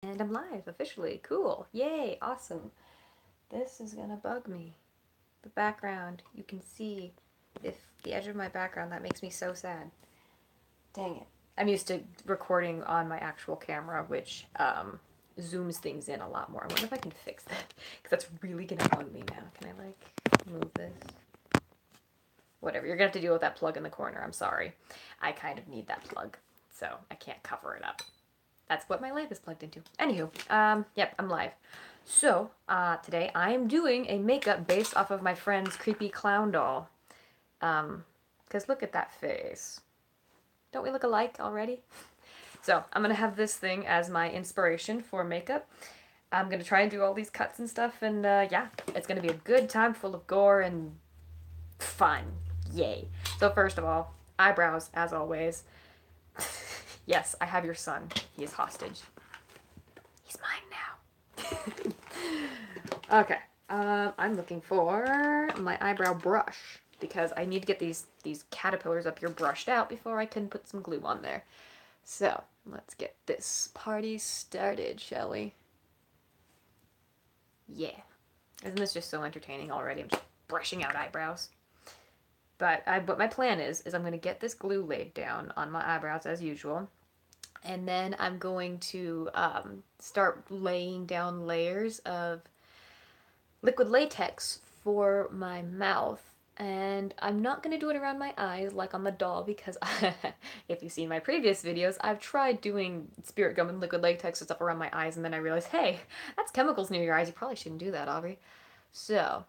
And I'm live officially. Cool. Yay. Awesome. This is gonna bug me. The background. You can see if the edge of my background. That makes me so sad. Dang it. I'm used to recording on my actual camera, which zooms things in a lot more. I wonder if I can fix that. Because that's really gonna bug me now. Can I, like, move this? Whatever. You're gonna have to deal with that plug in the corner. I'm sorry. I kind of need that plug. So I can't cover it up. That's what my live is plugged into. Anywho, yep, I'm live. So, today I am doing a makeup based off of my friend's creepy clown doll. Because look at that face. Don't we look alike already? So, I'm gonna have this thing as my inspiration for makeup. I'm gonna try and do all these cuts and stuff, and yeah, it's gonna be a good time full of gore and fun. Yay. So, first of all, eyebrows, as always. Yes, I have your son. He is hostage. He's mine now. Okay. I'm looking for my eyebrow brush because I need to get these caterpillars up here brushed out before I can put some glue on there. So let's get this party started, shall we? Yeah. Isn't this just so entertaining already? I'm just brushing out eyebrows. But what my plan is I'm gonna get this glue laid down on my eyebrows as usual. And then I'm going to start laying down layers of liquid latex for my mouth. And I'm not going to do it around my eyes like on the doll because if you've seen my previous videos, I've tried doing spirit gum and liquid latex and stuff around my eyes, and then I realized, hey, that's chemicals near your eyes. You probably shouldn't do that, Aubrey. So,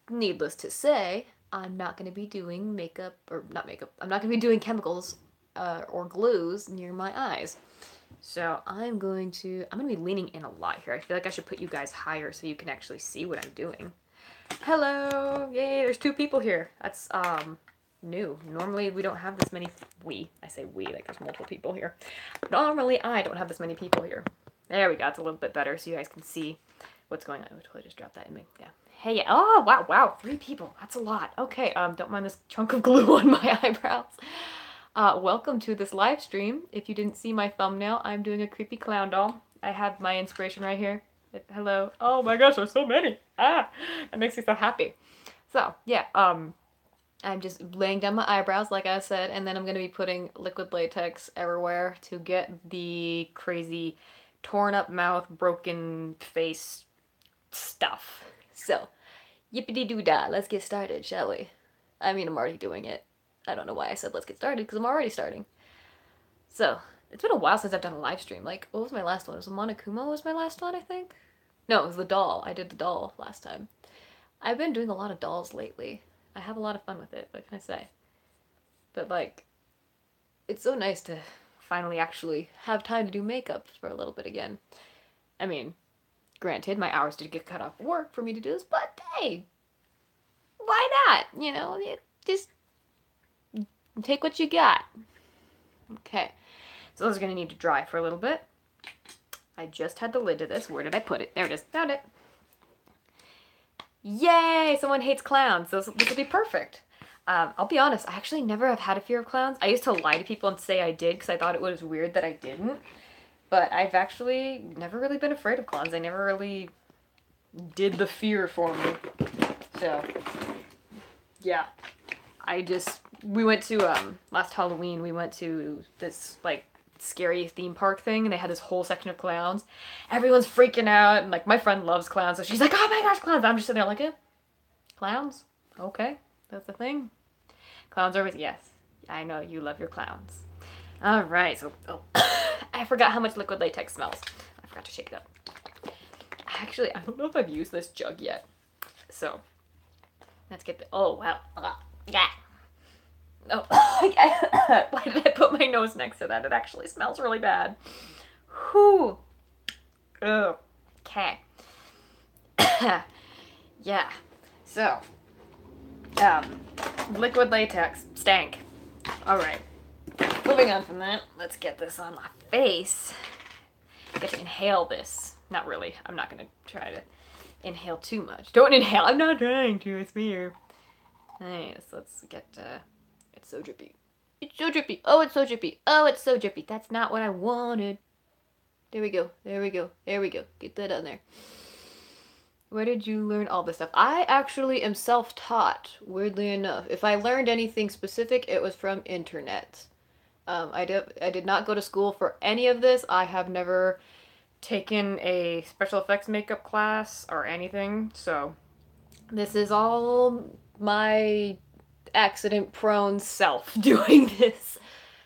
needless to say, I'm not going to be doing makeup, or not makeup, I'm not going to be doing chemicals or glues near my eyes. So I'm going to be leaning in a lot here. I feel like I should put you guys higher so you can actually see what I'm doing. Hello! Yay, there's two people here. That's, new. Normally we don't have this many, I say we, like there's multiple people here. Normally I don't have this many people here. There we go, it's a little bit better so you guys can see what's going on. I would totally just drop that in me, yeah. Hey, oh, wow, 3 people. That's a lot. Okay, don't mind this chunk of glue on my eyebrows. Welcome to this live stream. If you didn't see my thumbnail, I'm doing a creepy clown doll. I have my inspiration right here. Hello. Oh my gosh, there's so many. Ah, that makes me so happy. So, yeah, I'm just laying down my eyebrows, like I said, and then I'm going to be putting liquid latex everywhere to get the crazy torn up mouth, broken face stuff. So, yippity doo dah, let's get started, shall we? I mean, I'm already doing it. I don't know why I said let's get started, because I'm already starting. So, it's been a while since I've done a live stream. Like, what was my last one? It was Monokuma was my last one, I think? No, it was the doll. I did the doll last time. I've been doing a lot of dolls lately. I have a lot of fun with it, what can I say? But, like, it's so nice to finally actually have time to do makeup for a little bit again. I mean, granted, my hours did get cut off work for me to do this, but hey, why not? You know, just take what you got. Okay, so those are gonna need to dry for a little bit. I just had the lid to this. Where did I put it? There it is. Found it. Yay! Someone hates clowns. This will be perfect. I'll be honest, I actually never have had a fear of clowns. I used to lie to people and say I did because I thought it was weird that I didn't. But I've actually never really been afraid of clowns. They never really did the fear for me. So, yeah. We went to, last Halloween, we went to this, like, scary theme park thing, and they had this whole section of clowns. Everyone's freaking out, and, like, my friend loves clowns, so she's like, oh my gosh, clowns! I'm just sitting there like, clowns? Okay, that's the thing. Clowns are always, yes, I know, you love your clowns. Alright, so, I forgot how much liquid latex smells. I forgot to shake it up. Actually, I don't know if I've used this jug yet. So, let's get the, oh, wow. Yeah. Oh, why did I put my nose next to that? It actually smells really bad. Whew. Ugh. Okay. Yeah. So, um, liquid latex stank. All right. Moving on from that, let's get this on my face. Get to inhale this. Not really. I'm not gonna try to inhale too much. Don't inhale. I'm not trying to. It's weird. Nice. Let's get. It's so drippy. It's so drippy. Oh, it's so drippy. Oh, it's so drippy. That's not what I wanted. There we go. There we go. There we go. Get that on there. Where did you learn all this stuff? I actually am self-taught, weirdly enough. If I learned anything specific, it was from internet. I did not go to school for any of this. I have never taken a special effects makeup class or anything, so this is all my accident prone self doing this,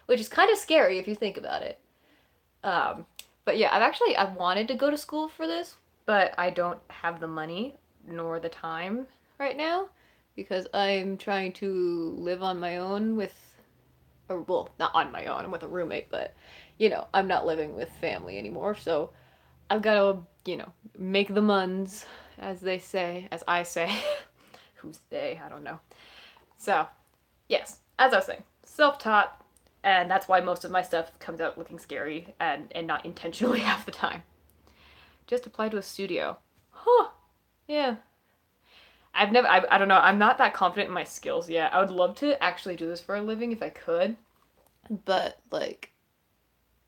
which is kind of scary if you think about it. Um, but yeah, I've wanted to go to school for this, but I don't have the money nor the time right now because I'm trying to live on my own with, or well, not on my own, I'm with a roommate, but I'm not living with family anymore, so I've got to, make the muns, as they say, as I say. Who's they? I don't know. So, yes, as I was saying, self-taught, and that's why most of my stuff comes out looking scary and not intentionally half the time. Just apply to a studio. Huh. Yeah. I don't know, I'm not that confident in my skills yet. I would love to actually do this for a living if I could, but, like,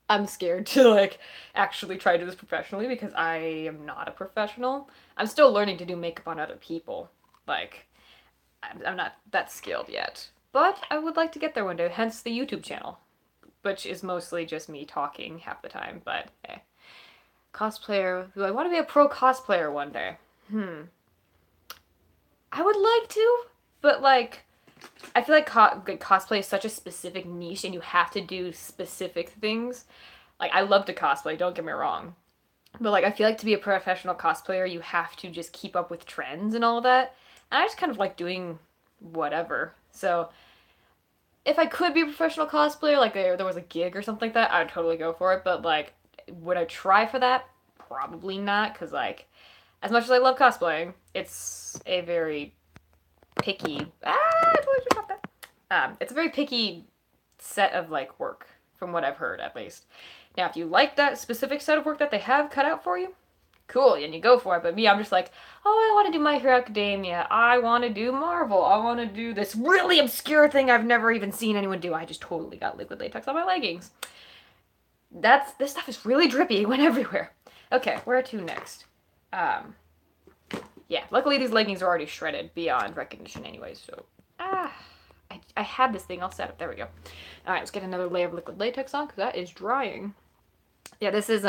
I'm scared to, like, actually try to do this professionally because I am not a professional. I'm still learning to do makeup on other people. Like, I'm not that skilled yet. But I would like to get there one day, hence the YouTube channel, which is mostly just me talking half the time, but eh. Cosplayer. Do I want to be a pro cosplayer one day? I would like to, but, like, I feel like cosplay is such a specific niche and you have to do specific things. Like, I love to cosplay, don't get me wrong. But, like, I feel like to be a professional cosplayer, you have to just keep up with trends and all of that. And I just kind of like doing whatever. So, if I could be a professional cosplayer, like there was a gig or something like that, I would totally go for it. But, like, would I try for that? Probably not, because, like, as much as I love cosplaying, it's a very picky. It's a very picky set of, like, work, from what I've heard, at least. Now, if you like that specific set of work that they have cut out for you, cool, and you go for it. But me, I'm just like, oh, I want to do My Hero Academia. I want to do Marvel. I want to do this really obscure thing I've never even seen anyone do. I just totally got liquid latex on my leggings. This stuff is really drippy. It went everywhere. Okay, where to next? Yeah, luckily these leggings are already shredded beyond recognition anyways, so I had this thing all set up. There we go. All right, let's get another layer of liquid latex on because that is drying. Yeah, this is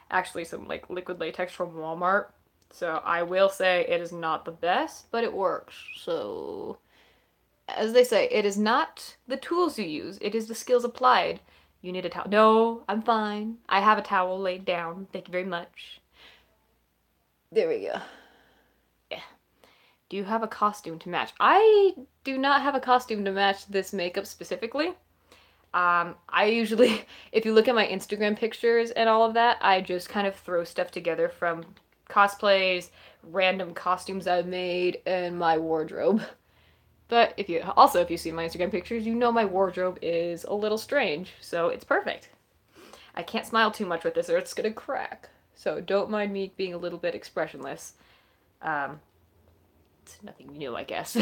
actually some, like, liquid latex from Walmart. So I will say it is not the best, but it works. So, as they say, it is not the tools you use, it is the skills applied. You need a towel. No, I'm fine. I have a towel laid down. Thank you very much. There we go. Yeah. Do you have a costume to match? I do not have a costume to match this makeup specifically. I usually, if you look at my Instagram pictures and all of that, I just kind of throw stuff together from cosplays, random costumes I've made, and my wardrobe. But if you see my Instagram pictures, you know my wardrobe is a little strange, so it's perfect. I can't smile too much with this or it's gonna crack. So don't mind me being a little bit expressionless. It's nothing new, I guess.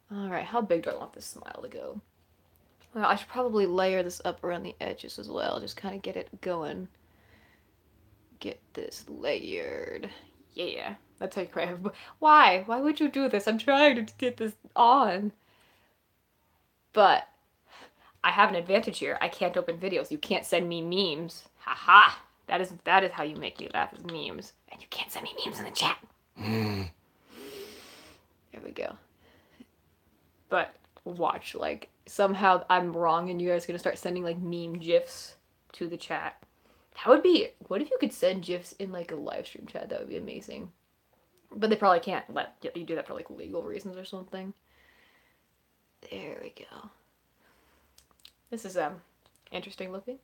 Alright, how big do I want this smile to go? Well, I should probably layer this up around the edges as well. Just kind of get it going. Get this layered. Yeah, that's how you cry. Why? Why would you do this? I'm trying to get this on. But I have an advantage here. I can't open videos. You can't send me memes. Haha. That is how you make me laugh, is memes. And you can't send me memes in the chat. There we go. But watch, like, somehow I'm wrong and you guys are gonna start sending, like, meme gifs to the chat. That would be, what if you could send gifs in, like, a live stream chat? That would be amazing. But they probably can't let you do that for, like, legal reasons or something. There we go. This is interesting looking.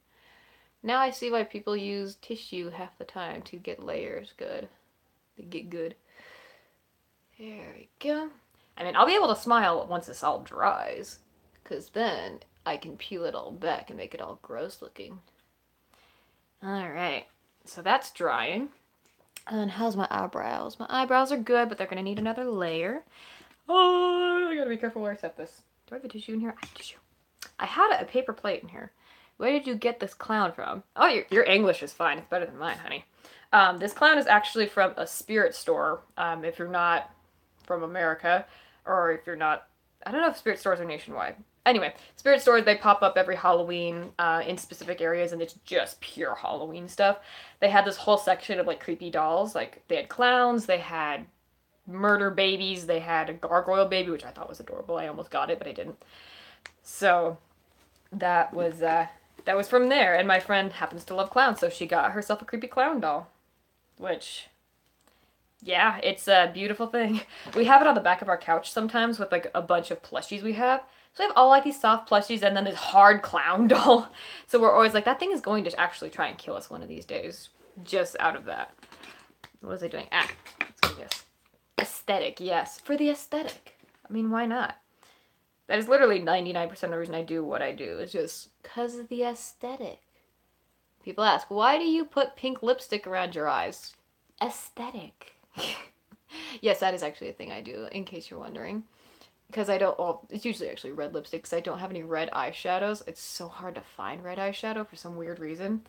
Now I see why people use tissue half the time to get layers good. They get good. There we go. I mean, I'll be able to smile once this all dries, because then I can peel it all back and make it all gross looking. Alright, so that's drying. And how's my eyebrows? My eyebrows are good, but they're going to need another layer. Oh, I gotta be careful where I set this. Do I have a tissue in here? I have a tissue. I had a paper plate in here, Where did you get this clown from? Oh, your English is fine. It's better than mine, honey. This clown is actually from a spirit store. If you're not from America, or if you're not, I don't know if spirit stores are nationwide. Anyway, spirit stores, they pop up every Halloween in specific areas, and it's just pure Halloween stuff. They had this whole section of like creepy dolls. Like they had clowns, they had murder babies, they had a gargoyle baby, which I thought was adorable. I almost got it, but I didn't. So that was from there. And my friend happens to love clowns, so she got herself a creepy clown doll, which yeah, it's a beautiful thing. We have it on the back of our couch sometimes with like a bunch of plushies we have. So we have all like these soft plushies and then this hard clown doll. So we're always like, that thing is going to actually try and kill us one of these days. Just out of that. What was I doing? Let's do this. Aesthetic, yes. For the aesthetic. I mean, why not? That is literally 99% of the reason I do what I do. It's just because of the aesthetic. People ask, why do you put pink lipstick around your eyes? Aesthetic. Yes, that is actually a thing I do, in case you're wondering. Because I don't, well, it's usually actually red lipstick because I don't have any red eyeshadows. It's so hard to find red eyeshadow for some weird reason.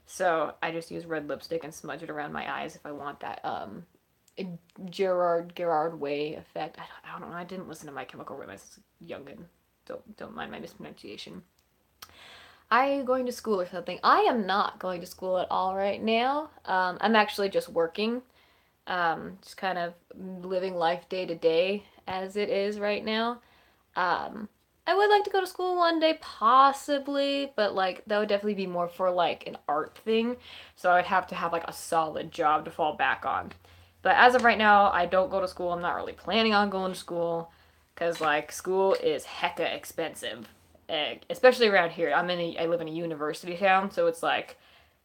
So I just use red lipstick and smudge it around my eyes if I want that Gerard Way effect. I don't know. I didn't listen to My Chemical Romance young and don't mind my mispronunciation. Are you going to school or something? I am not going to school at all right now. I'm actually just working. Just kind of living life day to day as it is right now. I would like to go to school one day, possibly, but like that would definitely be more for like an art thing. So I'd have to have like a solid job to fall back on. But as of right now, I don't go to school. I'm not really planning on going to school because like school is hecka expensive, especially around here. I live in a university town, so it's like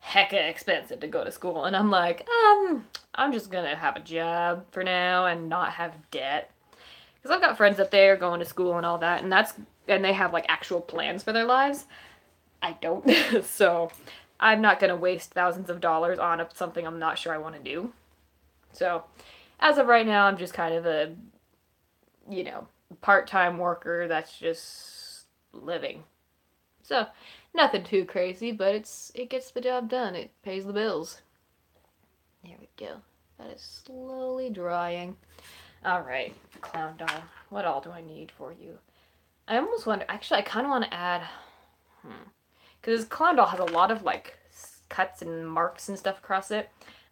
hecka expensive to go to school, and I'm like, I'm just gonna have a job for now and not have debt. Because I've got friends up there going to school and all that, and they have like actual plans for their lives. I don't, so I'm not gonna waste thousands of dollars on something I'm not sure I want to do. So, as of right now, I'm just kind of a, you know, part-time worker that's just living. So, nothing too crazy, but it gets the job done. It pays the bills. There we go. That is slowly drying. All right, clown doll. What all do I need for you? I almost wonder. Actually, I kind of want to add, because clown doll has a lot of like cuts and marks and stuff across it.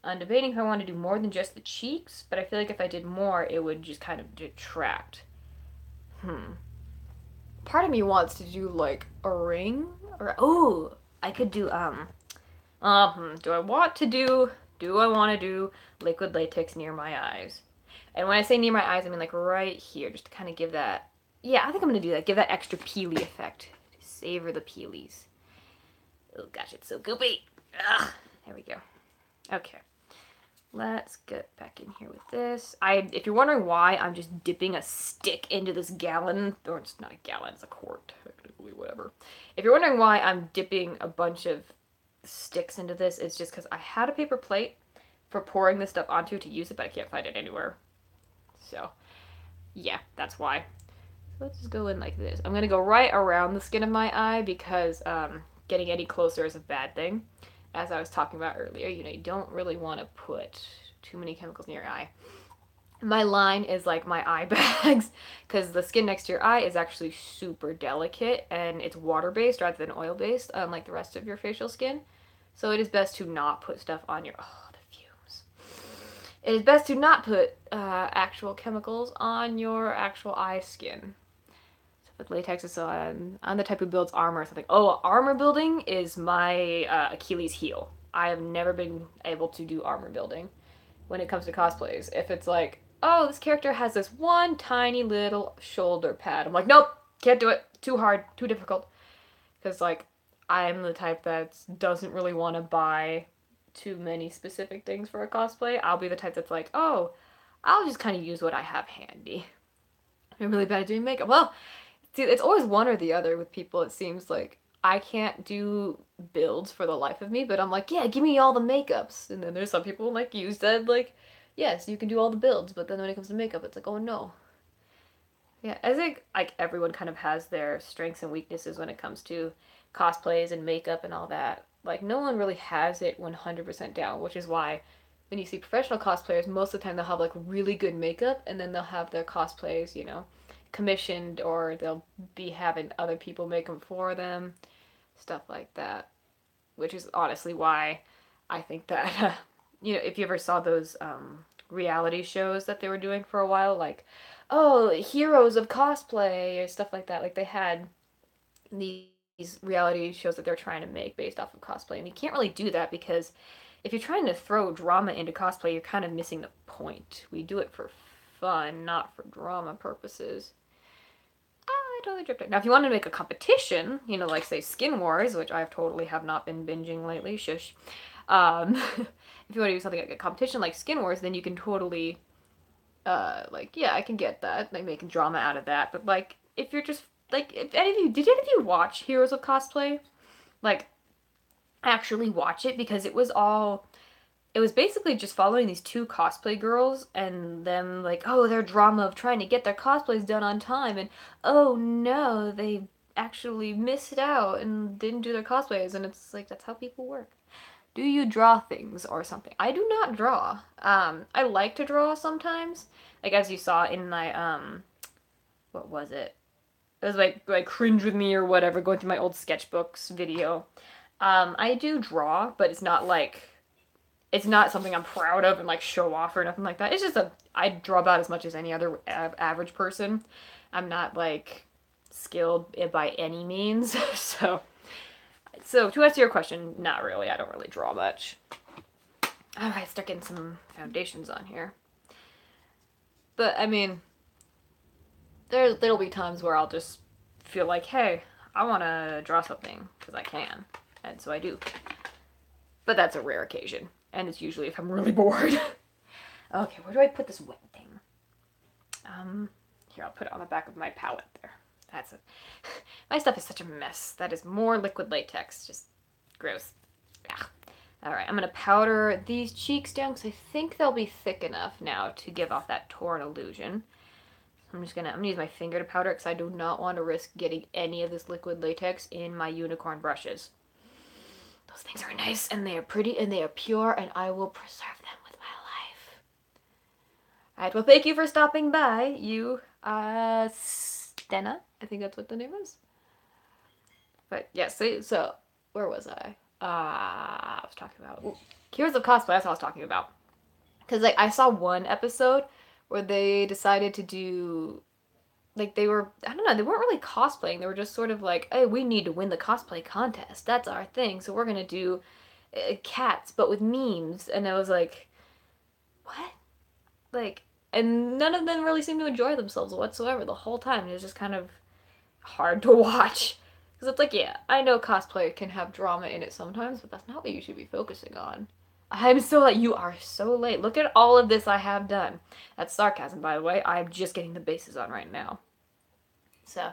I'm debating if I want to do more than just the cheeks, but I feel like if I did more, it would just kind of detract. Part of me wants to do like a ring, or oh, I could do do I want to do liquid latex near my eyes? And when I say near my eyes, I mean like right here, just to kind of give that. Yeah, I think I'm gonna do that. Give that extra peely effect. Savor the peelies. Oh gosh, it's so goopy. Ugh, there we go. Okay. Let's get back in here with this. If you're wondering why I'm just dipping a stick into this gallon, or it's not a gallon, it's a quart, technically, whatever. If you're wondering why I'm dipping a bunch of sticks into this, it's just because I had a paper plate for pouring this stuff onto to use it, but I can't find it anywhere. So, yeah, that's why. So let's just go in like this. I'm going to go right around the skin of my eye because getting any closer is a bad thing. As I was talking about earlier, you don't really want to put too many chemicals near your eye. My line is like my eye bags because the skin next to your eye is actually super delicate and it's water-based rather than oil-based, unlike the rest of your facial skin. So it is best to not put stuff on your... Oh, the fumes. It is best to not put actual chemicals on your actual eye skin. With latex, so I'm the type who builds armor or something. Oh, armor building is my Achilles heel. I have never been able to do armor building when it comes to cosplays. If it's like, oh, this character has this one tiny little shoulder pad, I'm like, nope, can't do it. Too hard, too difficult. Because like, I'm the type that doesn't really want to buy too many specific things for a cosplay. I'll be the type that's like, oh, I'll just kind of use what I have handy. I'm really bad at doing makeup. Well, see, it's always one or the other with people. It seems like I can't do builds for the life of me, but I'm like, yeah, give me all the makeups. And then there's some people like you said, like, yes, you can do all the builds, but then when it comes to makeup, it's like, oh no. Yeah, I think like everyone kind of has their strengths and weaknesses when it comes to cosplays and makeup and all that. Like, no one really has it 100% down, which is why when you see professional cosplayers, most of the time they'll have like really good makeup and then they'll have their cosplays, commissioned, or they'll be having other people make them for them, stuff like that. Which is honestly why I think that, if you ever saw those reality shows that they were doing for a while, like, oh, heroes of cosplay or stuff like that. Like they had these reality shows that they're trying to make based off of cosplay, and you can't really do that because if you're trying to throw drama into cosplay, you're kind of missing the point. We do it for fun, not for drama purposes. I totally dripped it. Now, if you want to make a competition, like say Skin Wars, which I totally have not been binging lately, shush. If you want to do something like a competition like Skin Wars, then you can totally, I can get that, like making drama out of that. But like, if you're just like, if any of you did any of you watch Heroes of Cosplay, like, actually watch it because it was basically just following these two cosplay girls and them like, oh, their drama of trying to get their cosplays done on time, and oh no, they actually missed out and didn't do their cosplays, and it's like that's how people work. Do you draw things or something? I do not draw. I like to draw sometimes. Like as you saw in my what was it? It was like cringe with me or whatever, going through my old sketchbooks video. I do draw, but it's not something I'm proud of and like show off or nothing like that. It's just I draw about as much as any other average person. I'm not like skilled by any means. So to answer your question, not really. I don't really draw much. All right, start getting some foundations on here. But I mean, there'll be times where I'll just feel like, hey, I want to draw something because I can, and so I do. But that's a rare occasion, and it's usually if I'm really bored. Okay, where do I put this wet thing? Here, I'll put it on the back of my palette there. That's it. My stuff is such a mess. That is more liquid latex. Just gross. Ugh. All right, I'm gonna powder these cheeks down because I think they'll be thick enough now to give off that torn illusion. I'm gonna use my finger to powder because I do not want to risk getting any of this liquid latex in my unicorn brushes. Those things are nice and they are pretty and they are pure and I will preserve them with my life. Alright, well thank you for stopping by, you, Stena. I think that's what the name is. But yeah, so where was I? I was talking about Heroes of Cosplay, that's what I was talking about. Because like I saw one episode where they decided to do like they were I don't know, they weren't really cosplaying. They were just sort of like, hey, we need to win the cosplay contest. That's our thing. So we're gonna do cats, but with memes. And I was like, what? Like, and none of them really seemed to enjoy themselves whatsoever the whole time. It was just kind of hard to watch. Because it's like, yeah, I know cosplay can have drama in it sometimes, but that's not what you should be focusing on. I'm so late. You are so late. Look at all of this I have done. That's sarcasm, by the way. I'm just getting the bases on right now. So,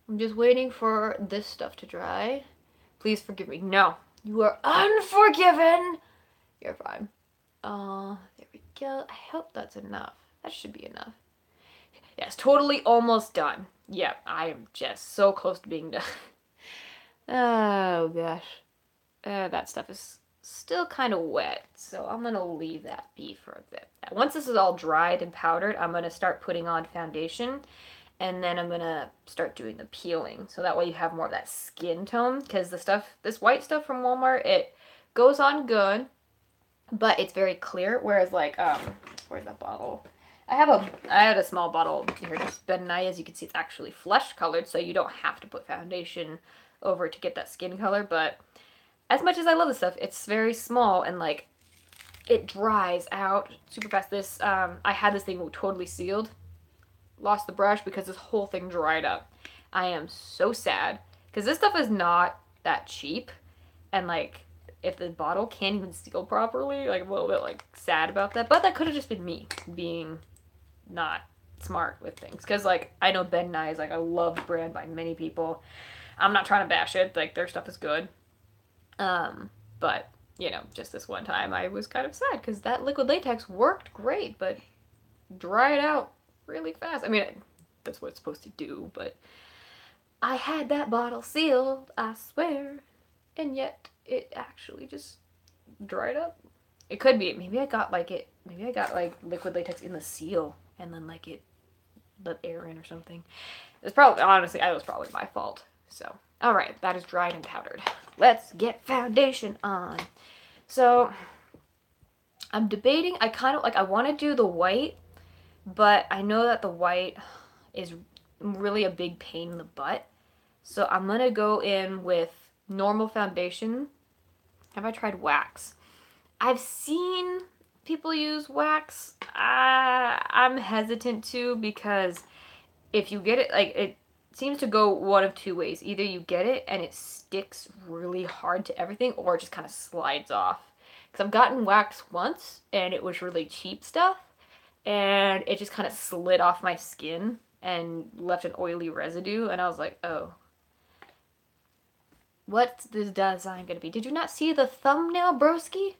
I'm just waiting for this stuff to dry. Please forgive me. No. You are unforgiven! You're fine. There we go. I hope that's enough. That should be enough. Yes, totally almost done. Yep, I am just so close to being done. Oh, gosh. That stuff is still kind of wet, so I'm gonna leave that be for a bit. Once this is all dried and powdered, I'm gonna start putting on foundation, and then I'm gonna start doing the peeling, so that way you have more of that skin tone, because this white stuff from Walmart, it goes on good, but it's very clear, whereas like, where's that bottle? I had a small bottle here, just Ben Nye. As you can see, it's actually flesh colored, so you don't have to put foundation over to get that skin color, but as much as I love this stuff, it's very small and like it dries out super fast. I had this thing totally sealed, lost the brush because this whole thing dried up. I am so sad because this stuff is not that cheap, and like if the bottle can't even seal properly, like I'm a little bit like sad about that. But that could have just been me being not smart with things, because like I know Ben Nye is like a loved brand by many people. I'm not trying to bash it, like their stuff is good. But, just this one time I was kind of sad because that liquid latex worked great, but dried out really fast. I mean, that's what it's supposed to do, but I had that bottle sealed, I swear. And yet, it actually just dried up. It could be. Maybe I got like liquid latex in the seal and then like it let air in or something. It's probably, honestly, it was probably my fault. So, alright, that is dried and powdered. Let's get foundation on. So, I'm debating, I kind of, like, I want to do the white, but I know that the white is really a big pain in the butt. So, I'm going to go in with normal foundation. Have I tried wax? I've seen people use wax. I'm hesitant to because if you get it, like, it seems to go one of two ways. Either you get it and it sticks really hard to everything, or it just kind of slides off. Because I've gotten wax once and it was really cheap stuff, and it just kind of slid off my skin and left an oily residue, and I was like, oh. What's this design gonna be? Did you not see the thumbnail, broski?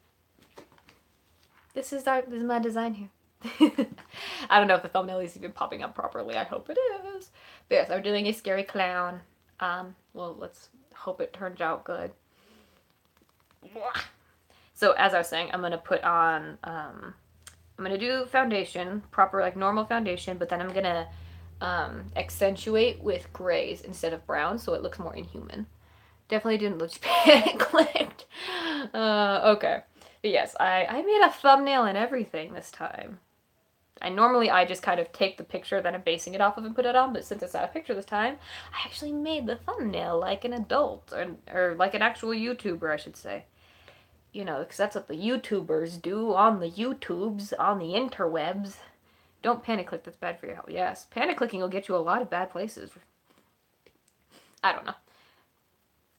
This is my design here. I don't know if the thumbnail is even popping up properly. I hope it is. But yes, I'm doing a scary clown. Well, let's hope it turns out good. So as I was saying, I'm gonna put on, I'm gonna do foundation, proper like normal foundation, but then I'm gonna accentuate with grays instead of brown, so it looks more inhuman. Definitely didn't look panic clicked. Okay. But yes, I made a thumbnail and everything this time. And normally I just kind of take the picture that I'm basing it off of and put it on, but since it's not a picture this time, I actually made the thumbnail like an adult, or like an actual YouTuber, I should say. You know, because that's what the YouTubers do on the YouTubes, on the interwebs. Don't panic click, that's bad for your health. Yes, panic clicking will get you a lot of bad places. I don't know.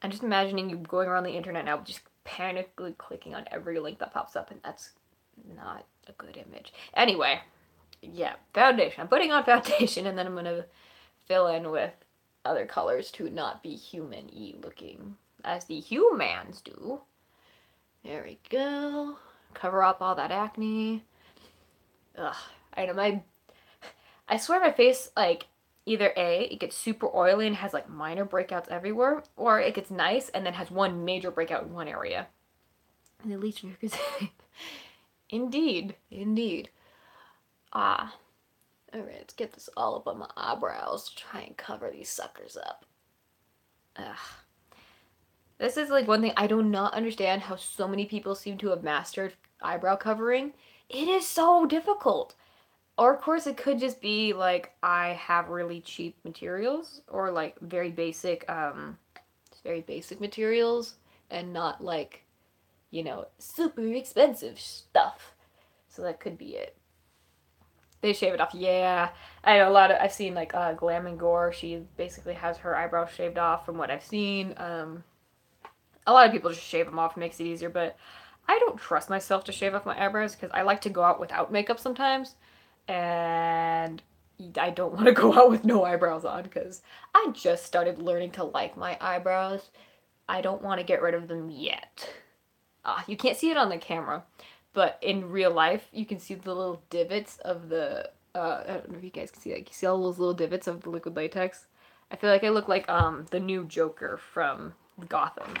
I'm just imagining you going around the internet now, just panically clicking on every link that pops up, and that's not a good image. Anyway, yeah, foundation. I'm putting on foundation, and then I'm gonna fill in with other colors to not be human-y looking, as the humans do. There we go. Cover up all that acne. Ugh, I know I swear my face, like, either A, it gets super oily and has like minor breakouts everywhere, or it gets nice and then has one major breakout in one area. And the leech is indeed, indeed. Alright, let's get this all up on my eyebrows. Try and cover these suckers up. Ugh. This is like one thing I do not understand how so many people seem to have mastered eyebrow covering. It is so difficult. Or of course it could just be like I have really cheap materials, or like very basic materials, and not like, you know, super expensive stuff. So that could be it. They shave it off. Yeah. I know I've seen like Glam and Gore, she basically has her eyebrows shaved off from what I've seen. A lot of people just shave them off, makes it easier, but I don't trust myself to shave off my eyebrows because I like to go out without makeup sometimes, and I don't want to go out with no eyebrows on because I just started learning to like my eyebrows. I don't want to get rid of them yet. You can't see it on the camera, but in real life, you can see the little divots of the, I don't know if you guys can see that. You see all those little divots of the liquid latex? I feel like I look like, the new Joker from Gotham.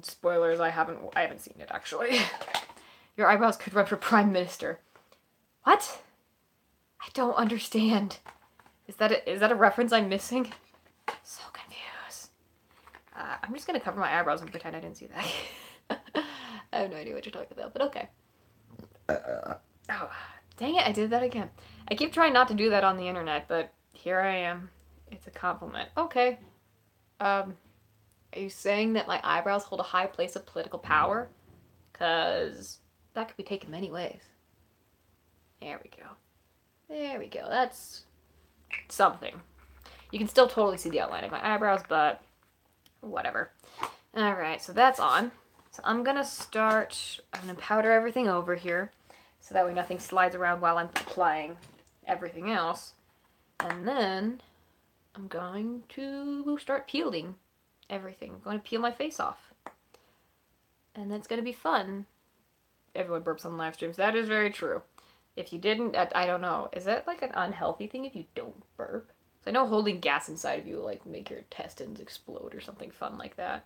Spoilers, I haven't seen it, actually. Your eyebrows could run for Prime Minister. What? I don't understand. Is that a reference I'm missing? So confused. I'm just gonna cover my eyebrows and pretend I didn't see that. I have no idea what you're talking about, but okay. Oh, dang it, I did that again. I keep trying not to do that on the internet, but here I am. It's a compliment. Okay. Are you saying that my eyebrows hold a high place of political power? Because that could be taken many ways. There we go. There we go. That's something. You can still totally see the outline of my eyebrows, but whatever. Alright, so that's on. So I'm going to powder everything over here, so that way nothing slides around while I'm applying everything else. And then I'm going to start peeling everything. I'm going to peel my face off. And that's going to be fun. Everyone burps on live streams. That is very true. If you didn't, I don't know. Is that like an unhealthy thing if you don't burp? I know holding gas inside of you will, like, make your intestines explode or something fun like that.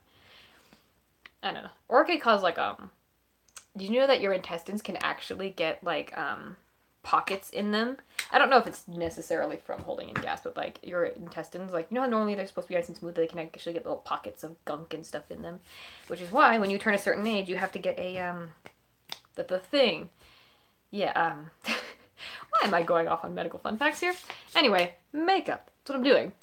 I don't know. Or it could cause, like, did you know that your intestines can actually get, like, pockets in them? I don't know if it's necessarily from holding in gas, but, like, your intestines, like, you know how normally they're supposed to be nice and smooth, they can actually get little pockets of gunk and stuff in them. Which is why, when you turn a certain age, you have to get a, the thing. Yeah, why am I going off on medical fun facts here? Anyway, makeup. That's what I'm doing.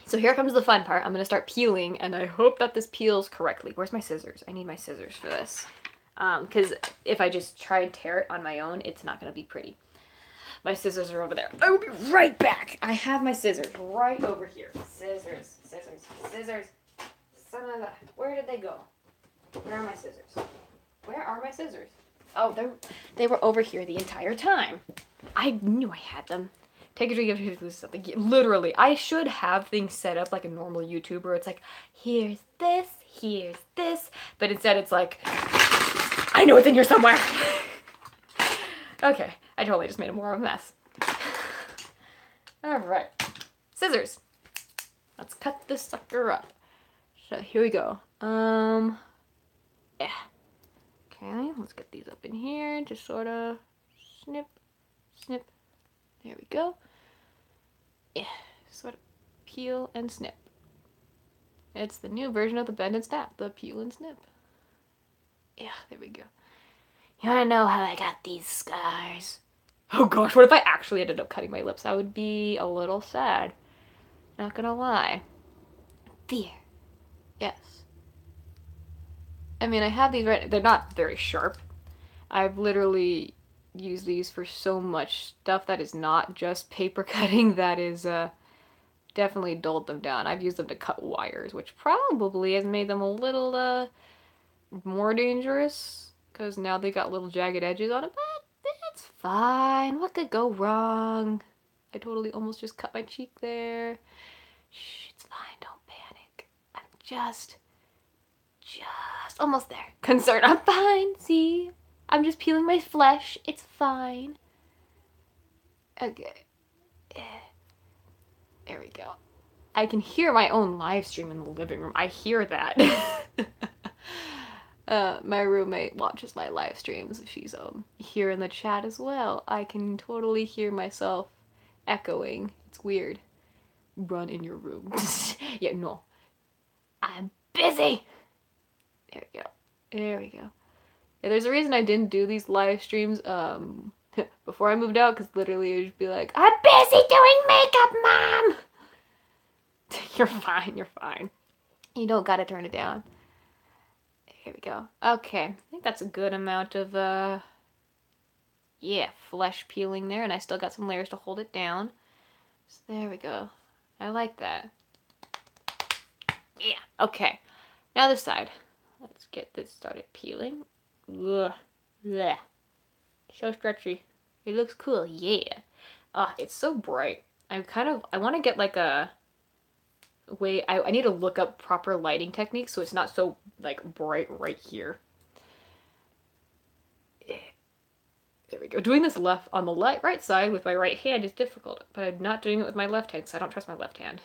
So here comes the fun part. I'm going to start peeling, and I hope that this peels correctly. Where's my scissors? I need my scissors for this. Because if I just try and tear it on my own, it's not going to be pretty. My scissors are over there. I will be right back. I have my scissors right over here. Scissors, scissors, scissors. Son of a... Where did they go? Where are my scissors? Where are my scissors? Oh, they were over here the entire time. I knew I had them. Take a drink of something. Literally, I should have things set up like a normal YouTuber. It's like, here's this. But instead it's like, I know it's in here somewhere. Okay, I totally just made more of a mess. Alright. Scissors. Let's cut this sucker up. So here we go. Yeah. Okay, let's get these up in here. Just sort of snip, snip. There we go. Yeah, sort of peel and snip. It's the new version of the bend and snap, the peel and snip. Yeah, there we go. You wanna know how I got these scars? Oh gosh, what if I actually ended up cutting my lips? I would be a little sad. Not gonna lie. Fear. Yes. I mean, I have these right... They're not very sharp. I've literally used these for so much stuff that is not just paper cutting. That is, definitely dulled them down. I've used them to cut wires, which probably has made them a little, more dangerous. Because now they got little jagged edges on it, but it's fine. What could go wrong? I totally almost just cut my cheek there. Shh, it's fine. Don't panic. I'm just almost there. Concerned. I'm fine. See? I'm just peeling my flesh. It's fine. Okay. There we go. I can hear my own live stream in the living room. I hear that. My roommate watches my live streams. She's here in the chat as well. I can totally hear myself echoing. It's weird. Run in your room. Yeah, no. I'm busy. There we go. There we go. Yeah, there's a reason I didn't do these live streams before I moved out, because literally it would be like, I'm busy doing makeup, Mom! You're fine, you're fine. You don't gotta turn it down. Here we go. Okay, I think that's a good amount of, yeah, flesh peeling there, and I still got some layers to hold it down. So there we go. I like that. Yeah, okay. Now this side. Let's get this started peeling. Ugh. Blech. So stretchy. It looks cool, yeah. Ah, it's so bright. I want to get like a way, I need to look up proper lighting techniques so it's not so like bright right here. There we go. Doing this on the right side with my right hand is difficult, but I'm not doing it with my left hand because I don't trust my left hand.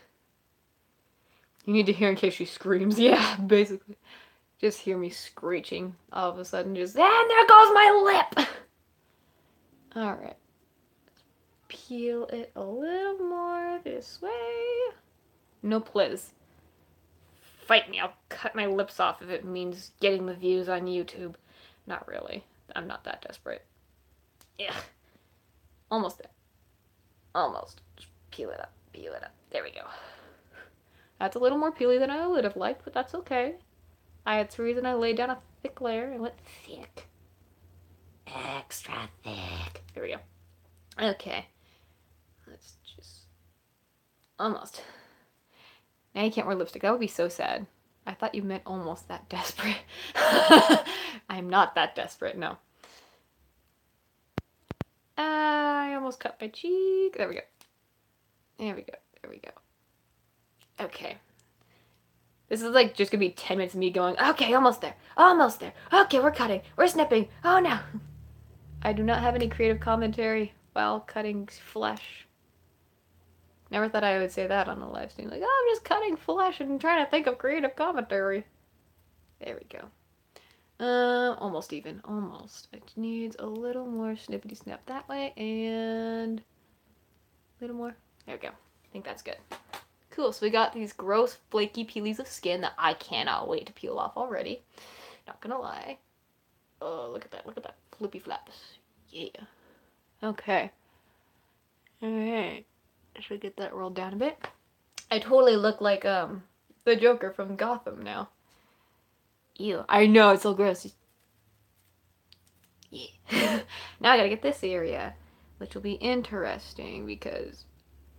You need to hear in case she screams. Yeah, basically. Just hear me screeching all of a sudden. Just, and there goes my lip! Alright. Peel it a little more this way. No please. Fight me. I'll cut my lips off if it means getting the views on YouTube. Not really. I'm not that desperate. Yeah. Almost there. Almost. Just peel it up. Peel it up. There we go. That's a little more peely than I would have liked, but that's okay. It's the reason I laid down a thick layer and went thick. Extra thick. There we go. Okay. Let's just... Almost. Now you can't wear lipstick. That would be so sad. I thought you meant almost that desperate. I'm not that desperate, no. I almost cut my cheek. There we go. There we go. There we go. Okay. This is like just gonna be 10 minutes of me going, okay, almost there. Almost there. Okay, we're cutting. We're snipping. Oh no. I do not have any creative commentary while cutting flesh. Never thought I would say that on a live stream. Like, oh, I'm just cutting flesh and trying to think of creative commentary. There we go. Almost even. Almost. It needs a little more snippety snap that way and a little more. There we go. I think that's good. Cool. So we got these gross, flaky peelies of skin that I cannot wait to peel off already. Not gonna lie. Oh, look at that. Look at that. Flippy flaps. Yeah. Okay. Alright. Should we get that rolled down a bit? I totally look like, the Joker from Gotham now. Ew. I know, it's so gross. Yeah. Now I gotta get this area, which will be interesting because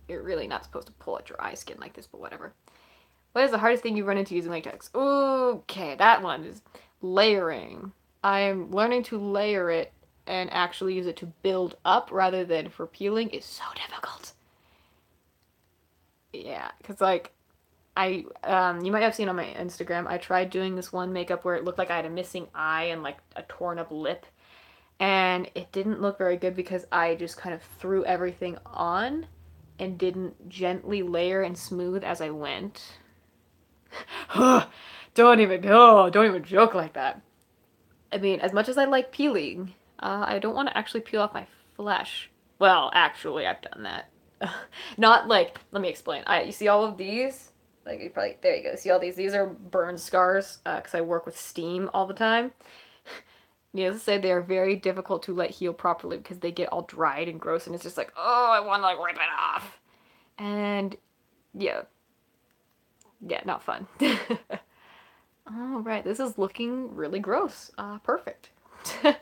you're really not supposed to pull at your eye skin like this, but whatever. What is the hardest thing you run into using latex? Okay, that one is layering. I'm learning to layer it and actually use it to build up rather than for peeling is so difficult. Yeah, because like you might have seen on my Instagram, I tried doing this one makeup where it looked like I had a missing eye and like a torn up lip. And it didn't look very good because I just kind of threw everything on and didn't gently layer and smooth as I went. Don't even joke like that. I mean, as much as I like peeling, I don't want to actually peel off my flesh. Well, actually, I've done that. Not like, let me explain. You see all of these? Like, you probably, there you go. See all these? These are burn scars because I work with steam all the time. Needless to say, they are very difficult to let heal properly because they get all dried and gross, and it's just like, oh, I want to like rip it off. And yeah, not fun. All right, this is looking really gross. Perfect. Ugh.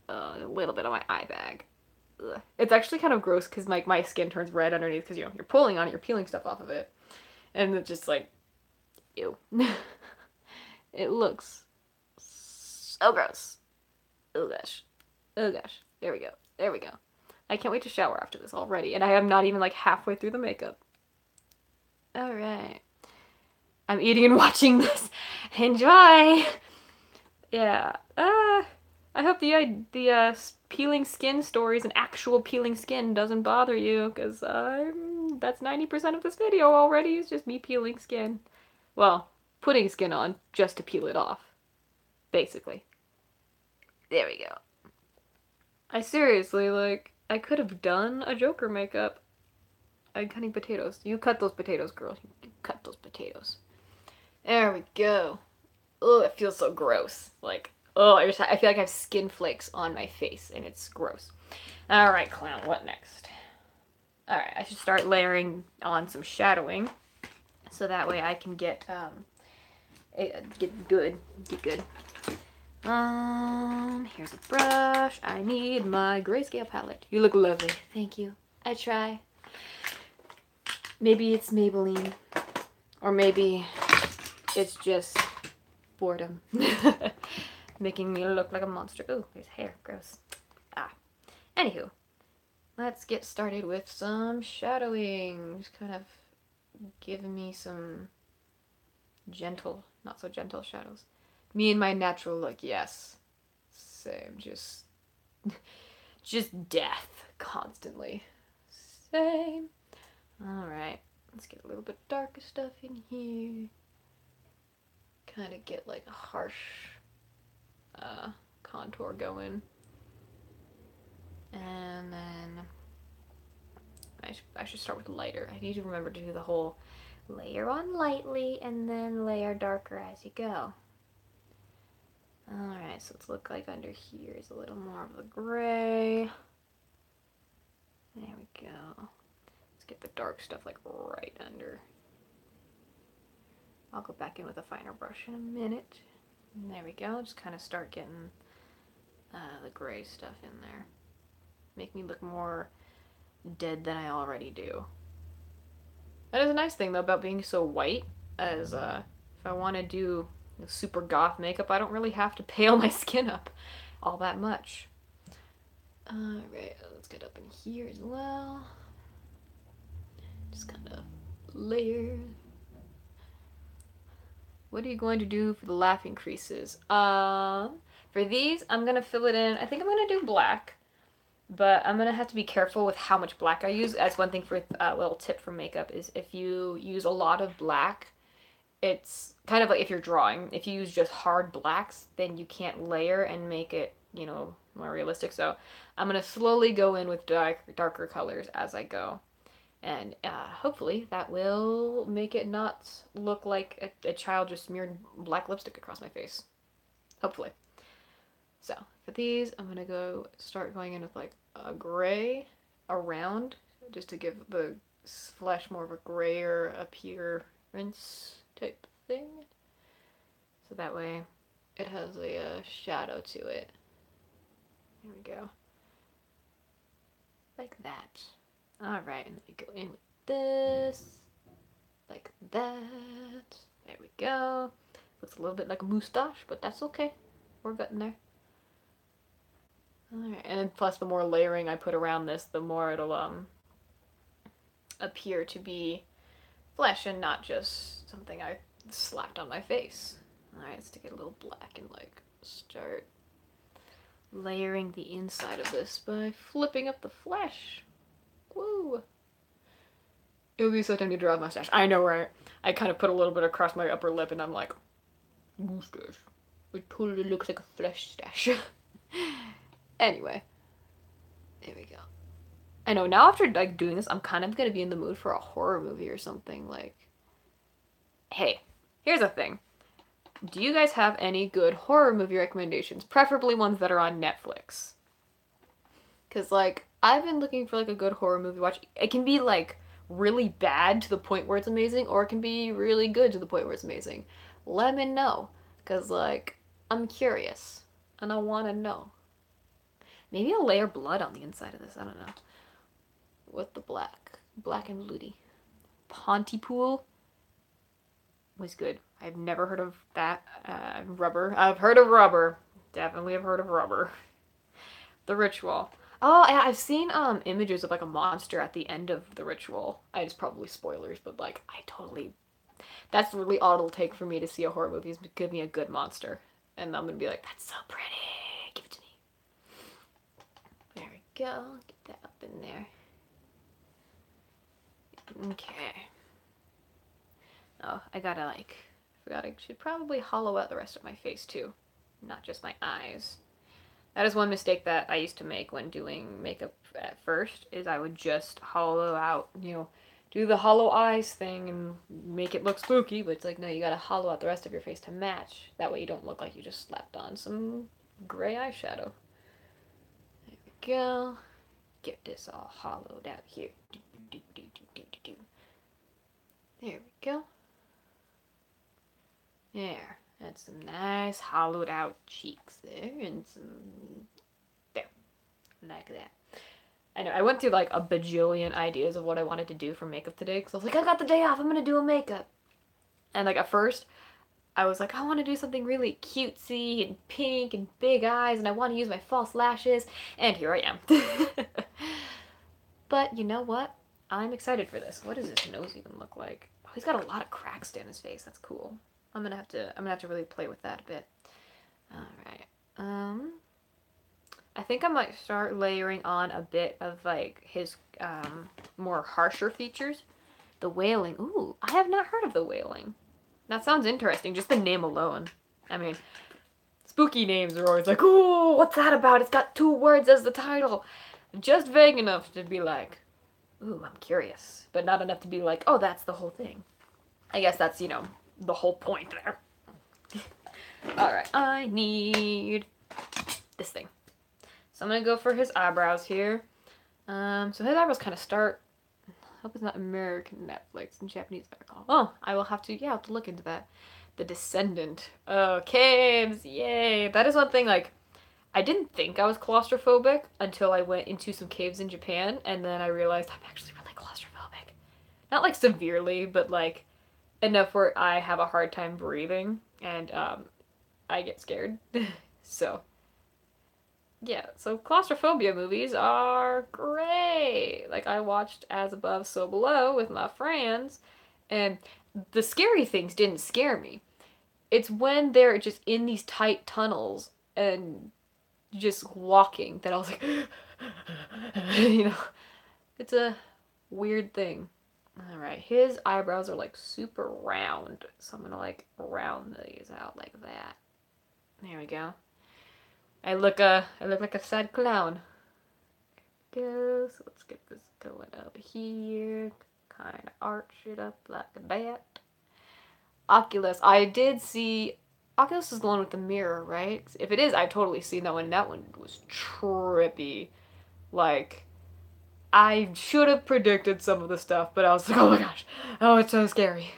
A little bit on my eye bag. Ugh. It's actually kind of gross because my skin turns red underneath because, you know, you're pulling on it, you're peeling stuff off of it. And it's just like, ew. It looks so gross. Oh gosh. Oh gosh. There we go. There we go. I can't wait to shower after this already. And I am not even like halfway through the makeup. Alright. I'm eating and watching this. Enjoy! Yeah. I hope the peeling skin stories and actual peeling skin doesn't bother you, because that's 90% of this video already is just me peeling skin. Well, putting skin on just to peel it off. Basically. There we go. I seriously, like, I could have done a Joker makeup. I'm cutting potatoes. You cut those potatoes, girl. You cut those potatoes. There we go. Oh, it feels so gross. Like, oh, I feel like I have skin flakes on my face, and it's gross. Alright, clown, what next? Alright, I should start layering on some shadowing, so that way I can get good. Here's a brush. I need my grayscale palette. You look lovely. Thank you. I try. Maybe it's Maybelline. Or maybe it's just boredom. Making me look like a monster. Ooh, there's hair. Gross. Anywho. Let's get started with some shadowing. Just kind of giving me some gentle, not so gentle shadows. Me and my natural look, yes. Same, just death constantly. Same. Alright, let's get a little bit darker stuff in here. Kind of get like a harsh contour going. And then I should start with lighter. I need to remember to do the whole layer on lightly and then layer darker as you go. Alright, so let's look like under here is a little more of the gray. There we go. Let's get the dark stuff like right under. I'll go back in with a finer brush in a minute. And there we go. Just kind of start getting the gray stuff in there. Make me look more dead than I already do. That is a nice thing though about being so white, as if I want to do super goth makeup, I don't really have to pale my skin up all that much. Alright, let's get up in here as well. Just kind of layer. What are you going to do for the laughing creases? For these, I'm going to fill it in. I think I'm going to do black. But I'm gonna have to be careful with how much black I use. As one thing for a little tip for makeup is if you use a lot of black, it's kind of like if you're drawing. If you use just hard blacks, then you can't layer and make it, more realistic. So I'm gonna slowly go in with darker colors as I go, and hopefully that will make it not look like a child just smeared black lipstick across my face. Hopefully. So for these, I'm gonna start going in with like a gray around, just to give the flesh more of a grayer appearance type thing. So that way it has a shadow to it. There we go. Like that. Alright, and then we go in with this. Like that. There we go. Looks a little bit like a moustache, but that's okay. We're getting there. Alright, and then plus the more layering I put around this, the more it'll appear to be flesh and not just something I slapped on my face. Alright, let's take a little black and like start layering the inside of this by flipping up the flesh. Woo! It would be so tempting to draw a mustache. I know, right? I kind of put a little bit across my upper lip and I'm like, mustache. It totally looks like a flesh stash. Anyway, there we go. I know, now after like doing this, I'm kind of gonna be in the mood for a horror movie or something. Like, hey, here's the thing. Do you guys have any good horror movie recommendations? Preferably ones that are on Netflix. Because, like, I've been looking for, like, a good horror movie watch. It can be, like, really bad to the point where it's amazing, or it can be really good to the point where it's amazing. Let me know. Because, like, I'm curious. And I want to know. Maybe I'll layer blood on the inside of this. I don't know. With the black. Black and bloody. Pontypool was good. I've never heard of that. Rubber. I've heard of Rubber. Definitely have heard of Rubber. The Ritual. Oh, yeah, I've seen images of like a monster at the end of The Ritual. It's probably spoilers, but like I totally. That's really all it'll take for me to see a horror movie is give me a good monster, and I'm gonna be like, that's so pretty. Give it to me. There we go. Get that up in there. Okay. Oh, I forgot I should probably hollow out the rest of my face too, not just my eyes. That is one mistake that I used to make when doing makeup at first, is I would just hollow out, do the hollow eyes thing and make it look spooky, but it's like, no, you gotta hollow out the rest of your face to match. That way you don't look like you just slapped on some gray eyeshadow. There we go. Get this all hollowed out here. There we go. There. That's some nice hollowed out cheeks there, and some there, like that. I know, I went through like a bajillion ideas of what I wanted to do for makeup today, because I was like, I got the day off, I'm gonna do a makeup. And like at first, I was like, I want to do something really cutesy and pink and big eyes, and I want to use my false lashes, and here I am. But you know what? I'm excited for this. What does his nose even look like? Oh, he's got a lot of cracks down his face. That's cool. I'm gonna have to really play with that a bit. All right. I think I might start layering on a bit of like his more harsher features. The Wailing. Ooh, I have not heard of The Wailing. That sounds interesting. Just the name alone. I mean, spooky names are always like, ooh, what's that about? It's got 2 words as the title. Just vague enough to be like, ooh, I'm curious, but not enough to be like, oh, that's the whole thing. I guess that's, the whole point there. Alright, I need this thing. So I'm gonna go for his eyebrows here. So his eyebrows kind of start. I hope it's not American Netflix and Japanese better call. Oh, I will have to, have to look into that. The Descendant. Oh, caves! Yay! That is one thing, like, I didn't think I was claustrophobic until I went into some caves in Japan, and then I realized I'm actually really claustrophobic. Not, like, severely, but, like, enough where I have a hard time breathing, and, I get scared. So, yeah, so claustrophobia movies are great. Like, I watched As Above, So Below with my friends, and the scary things didn't scare me. It's when they're just in these tight tunnels and just walking that I was like, you know, it's a weird thing. All right, his eyebrows are like super round, so I'm gonna like round these out like that. There we go. I look like a sad clown. Go. So let's get this going up here. Kind of arch it up like that. Oculus. I did see. Oculus is the one with the mirror, right? If it is, I've totally seen that one. That one was trippy. Like, I should have predicted some of the stuff, but I was like, oh my gosh, oh, it's so scary.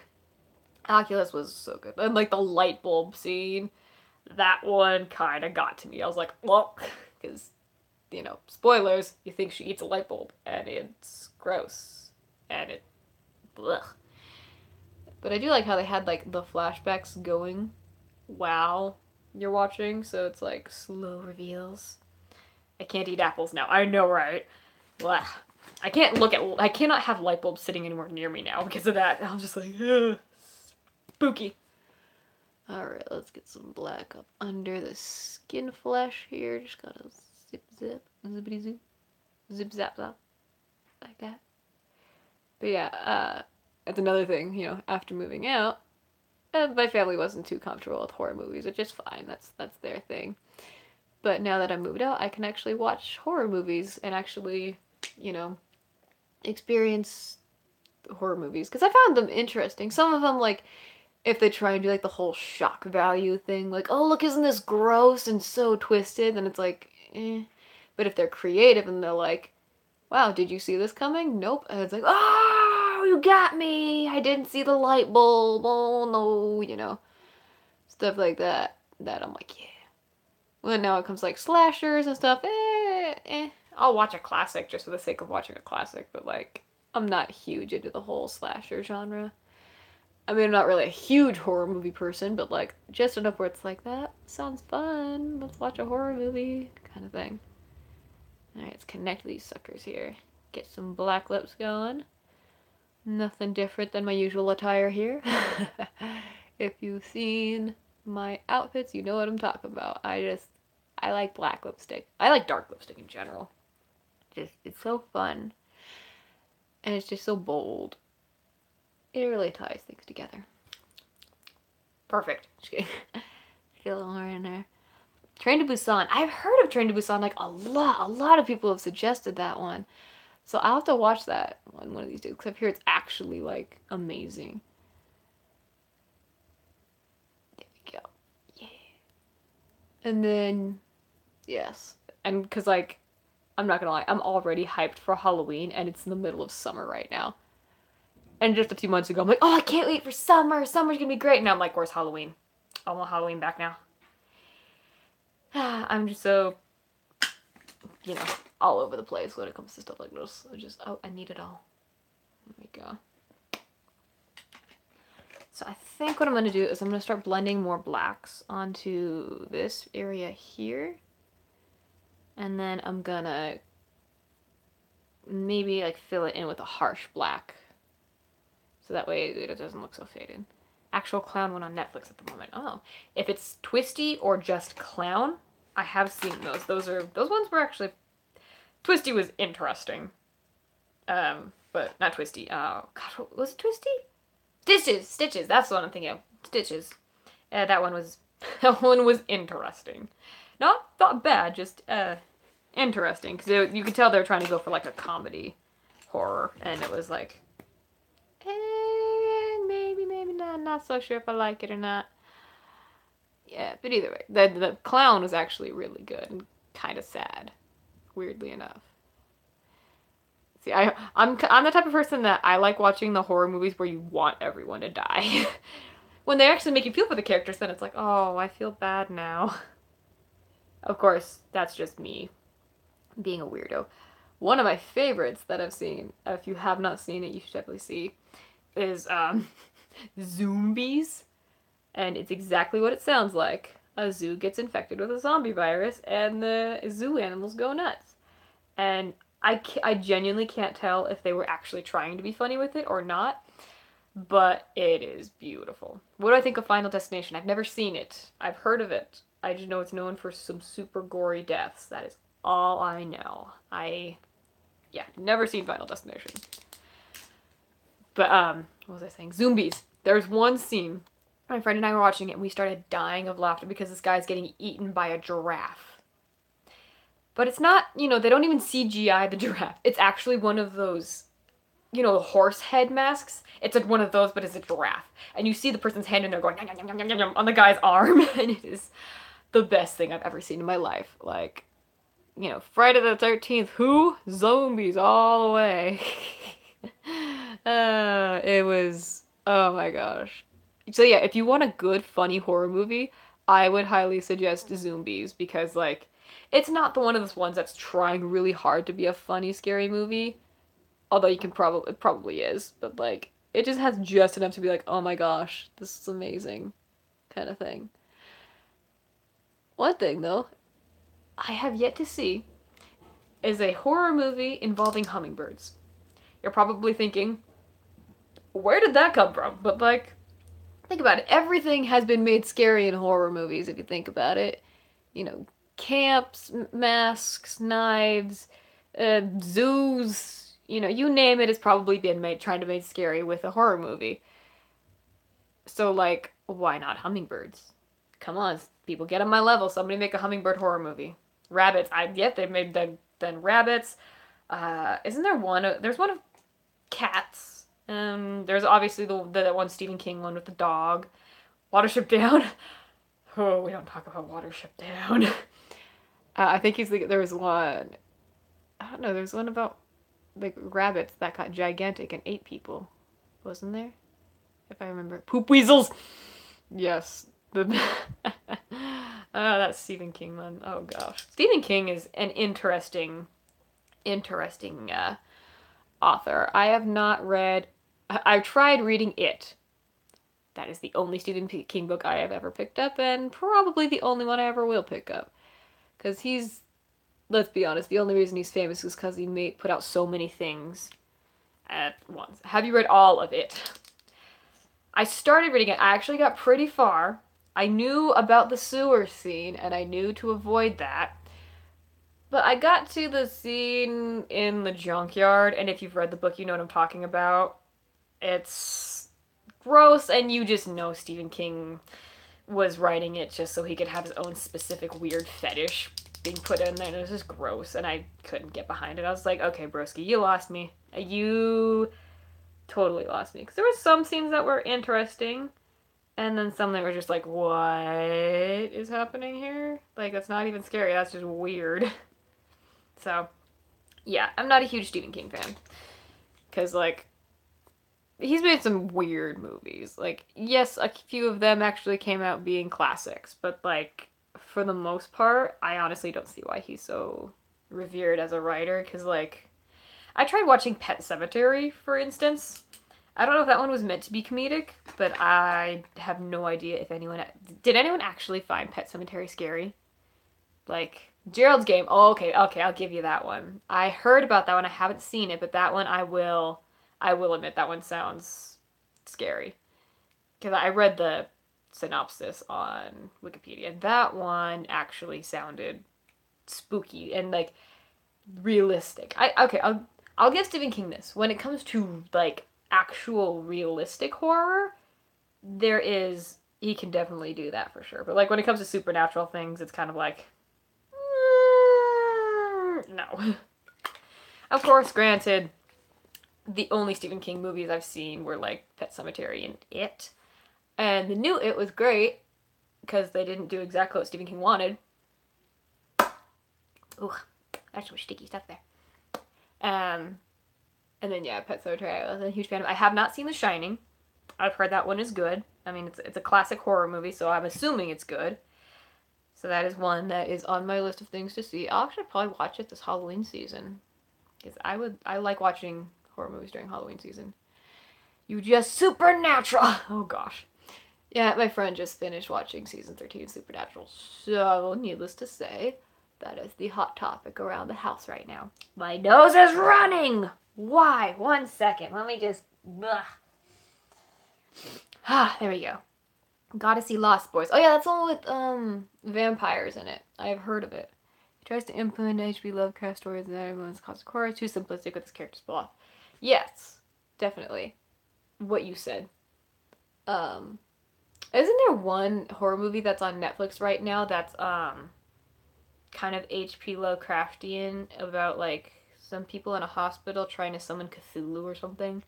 Oculus was so good. And like the light bulb scene, that one kind of got to me. I was like, well, because, you know, spoilers, you think she eats a light bulb, and it's gross. And it, blech. But I do like how they had like the flashbacks going while you're watching, so it's like slow reveals. I can't eat apples now. I know, right? Blech. I cannot have light bulbs sitting anywhere near me now because of that. I'm just like, ugh, spooky. Alright, let's get some black up under the skin flesh here. Just gotta zip, zippity zip, zip zap zap, like that. But yeah, that's another thing, you know, after moving out, my family wasn't too comfortable with horror movies, which is fine. That's their thing. But now that I moved out, I can actually watch horror movies and actually, you know, experience horror movies because I found them interesting. Some of them, like, if they try and do like the whole shock value thing, like, oh look, isn't this gross and so twisted, then it's like, eh. But if they're creative and they're like, wow, did you see this coming? Nope. And it's like, oh, you got me. I didn't see the light bulb. Oh no, you know, stuff like that. That I'm like, yeah. Well, now it comes like slashers and stuff. I'll watch a classic just for the sake of watching a classic, but like, I'm not huge into the whole slasher genre. I mean, I'm not really a huge horror movie person, but like, just enough where it's like, that sounds fun. Let's watch a horror movie, kind of thing. Alright, let's connect these suckers here. Get some black lips going. Nothing different than my usual attire here. If you've seen my outfits, you know what I'm talking about. I like black lipstick. I like dark lipstick in general. It's so fun. And it's just so bold. It really ties things together. Perfect. Just kidding. Get a little more in there. Train to Busan. I've heard of Train to Busan, like a lot. A lot of people have suggested that one. So I'll have to watch that one of these days, because I've heard it's actually, like, amazing. There we go. Yeah. And then, yes. And because, like, I'm not gonna lie, I'm already hyped for Halloween, and it's in the middle of summer right now. And just a few months ago, I'm like, oh, I can't wait for summer. Summer's gonna be great. And now I'm like, where's Halloween? I want Halloween back now. I'm just so, you know, all over the place when it comes to stuff like this. I need it all. There we go. So I think what I'm going to do is I'm going to start blending more blacks onto this area here. And then I'm going to maybe like fill it in with a harsh black. So that way it doesn't look so faded. Actual Clown one on Netflix at the moment. Oh, if it's Twisty or just Clown, I have seen those. Those ones were actually, Twisty was interesting. But not Twisty. Oh God, was it Twisty? Stitches. That's the one I'm thinking of. Stitches. That one was interesting. Not bad, just interesting because you could tell they were trying to go for like a comedy horror, and it was like, maybe not. Not so sure if I like it or not. Yeah, but either way, the clown was actually really good and kind of sad, weirdly enough. See, I'm the type of person that I like watching the horror movies where you want everyone to die. When they actually make you feel for the characters, then it's like, oh, I feel bad now. Of course, that's just me being a weirdo. One of my favorites that I've seen, if you have not seen it, you should definitely see, is Zombies. And it's exactly what it sounds like. A zoo gets infected with a zombie virus, and the zoo animals go nuts. And I genuinely can't tell if they were actually trying to be funny with it or not, but it is beautiful. What do I think of Final Destination? I've never seen it. I've heard of it. I just know it's known for some super gory deaths. That is all I know. Yeah, never seen Final Destination. But what was I saying? Zombies. There's one scene. My friend and I were watching it and we started dying of laughter because this guy's getting eaten by a giraffe. But it's not, they don't even CGI the giraffe. It's actually one of those, horse head masks. It's like one of those, but it's a giraffe. And you see the person's hand and they're going yum, yum, yum, yum, yum, on the guy's arm. And it is the best thing I've ever seen in my life. Like, Friday the 13th, who? Zombies all the way. It was, oh my gosh. So yeah, if you want a good, funny horror movie, I would highly suggest Zombies because, like, it's not the one of those ones that's trying really hard to be a funny, scary movie. Although it probably is, but like, it just has just enough to be like, oh my gosh, this is amazing, kind of thing. One thing though, I have yet to see is a horror movie involving hummingbirds. You're probably thinking, where did that come from? But like, think about it. Everything has been made scary in horror movies if you think about it. You know, camps, masks, knives, zoos, you name it, it's probably been made trying to make scary with a horror movie. So like, why not hummingbirds? Come on, people get on my level. Somebody make a hummingbird horror movie. Rabbits, they've made then rabbits. Isn't there one? There's one of cats. There's obviously the one Stephen King one with the dog. Watership Down. Oh, we don't talk about Watership Down. I think there was one. I don't know. There's one about like rabbits that got gigantic and ate people, wasn't there? If I remember, poop weasels. Yes, that Stephen King one. Oh gosh, Stephen King is an interesting author. I have not read. I've tried reading It. That is the only Stephen King book I have ever picked up, and probably the only one I ever will pick up. Because let's be honest, the only reason he's famous is because he put out so many things at once. Have you read all of it? I started reading it. I actually got pretty far. I knew about the sewer scene, and I knew to avoid that. But I got to the scene in the junkyard, and if you've read the book, you know what I'm talking about. It's gross, and you just know Stephen King was writing it just so he could have his own specific weird fetish being put in there, and it was just gross, and I couldn't get behind it. I was like, okay, broski, you lost me. You totally lost me. Because there were some scenes that were interesting, and then some that were just like, what is happening here? Like, that's not even scary, that's just weird. So, yeah, I'm not a huge Stephen King fan. Because, like, he's made some weird movies. Like, yes, a few of them actually came out being classics, but, like, for the most part, I honestly don't see why he's so revered as a writer. Because, like, I tried watching Pet Sematary, for instance. I don't know if that one was meant to be comedic, but I have no idea if anyone... Did anyone actually find Pet Sematary scary? Like, Gerald's Game. Oh, okay, I'll give you that one. I heard about that one. I haven't seen it, but that one I will admit that one sounds scary. Because I read the synopsis on Wikipedia. That one actually sounded spooky and like realistic. I'll give Stephen King this. When it comes to like actual realistic horror, he can definitely do that for sure. But like when it comes to supernatural things, it's kind of like no. Of course, granted, the only Stephen King movies I've seen were like Pet Sematary and It. And the new It was great because they didn't do exactly what Stephen King wanted. Ooh, that's some sticky stuff there. And then yeah, Pet Sematary I was a huge fan of. I have not seen The Shining. I've heard that one is good. I mean, it's a classic horror movie, so I'm assuming it's good. So that is one that is on my list of things to see. I'll actually probably watch it this Halloween season. Because I like watching horror movies during Halloween season. You just supernatural. Oh gosh. Yeah, my friend just finished watching season 13 of Supernatural. So, needless to say, that is the hot topic around the house right now. My nose is running! Why? 1 second. Let me just... there we go. Gotta see Lost Boys. Oh yeah, that's the one with vampires in it. I've heard of it. He tries to implement H.P. Lovecraft stories and everyone's cause horror. Too simplistic with his characters' plot. Yes, definitely. What you said. Isn't there one horror movie that's on Netflix right now that's kind of H.P. Lovecraftian about like some people in a hospital trying to summon Cthulhu or something?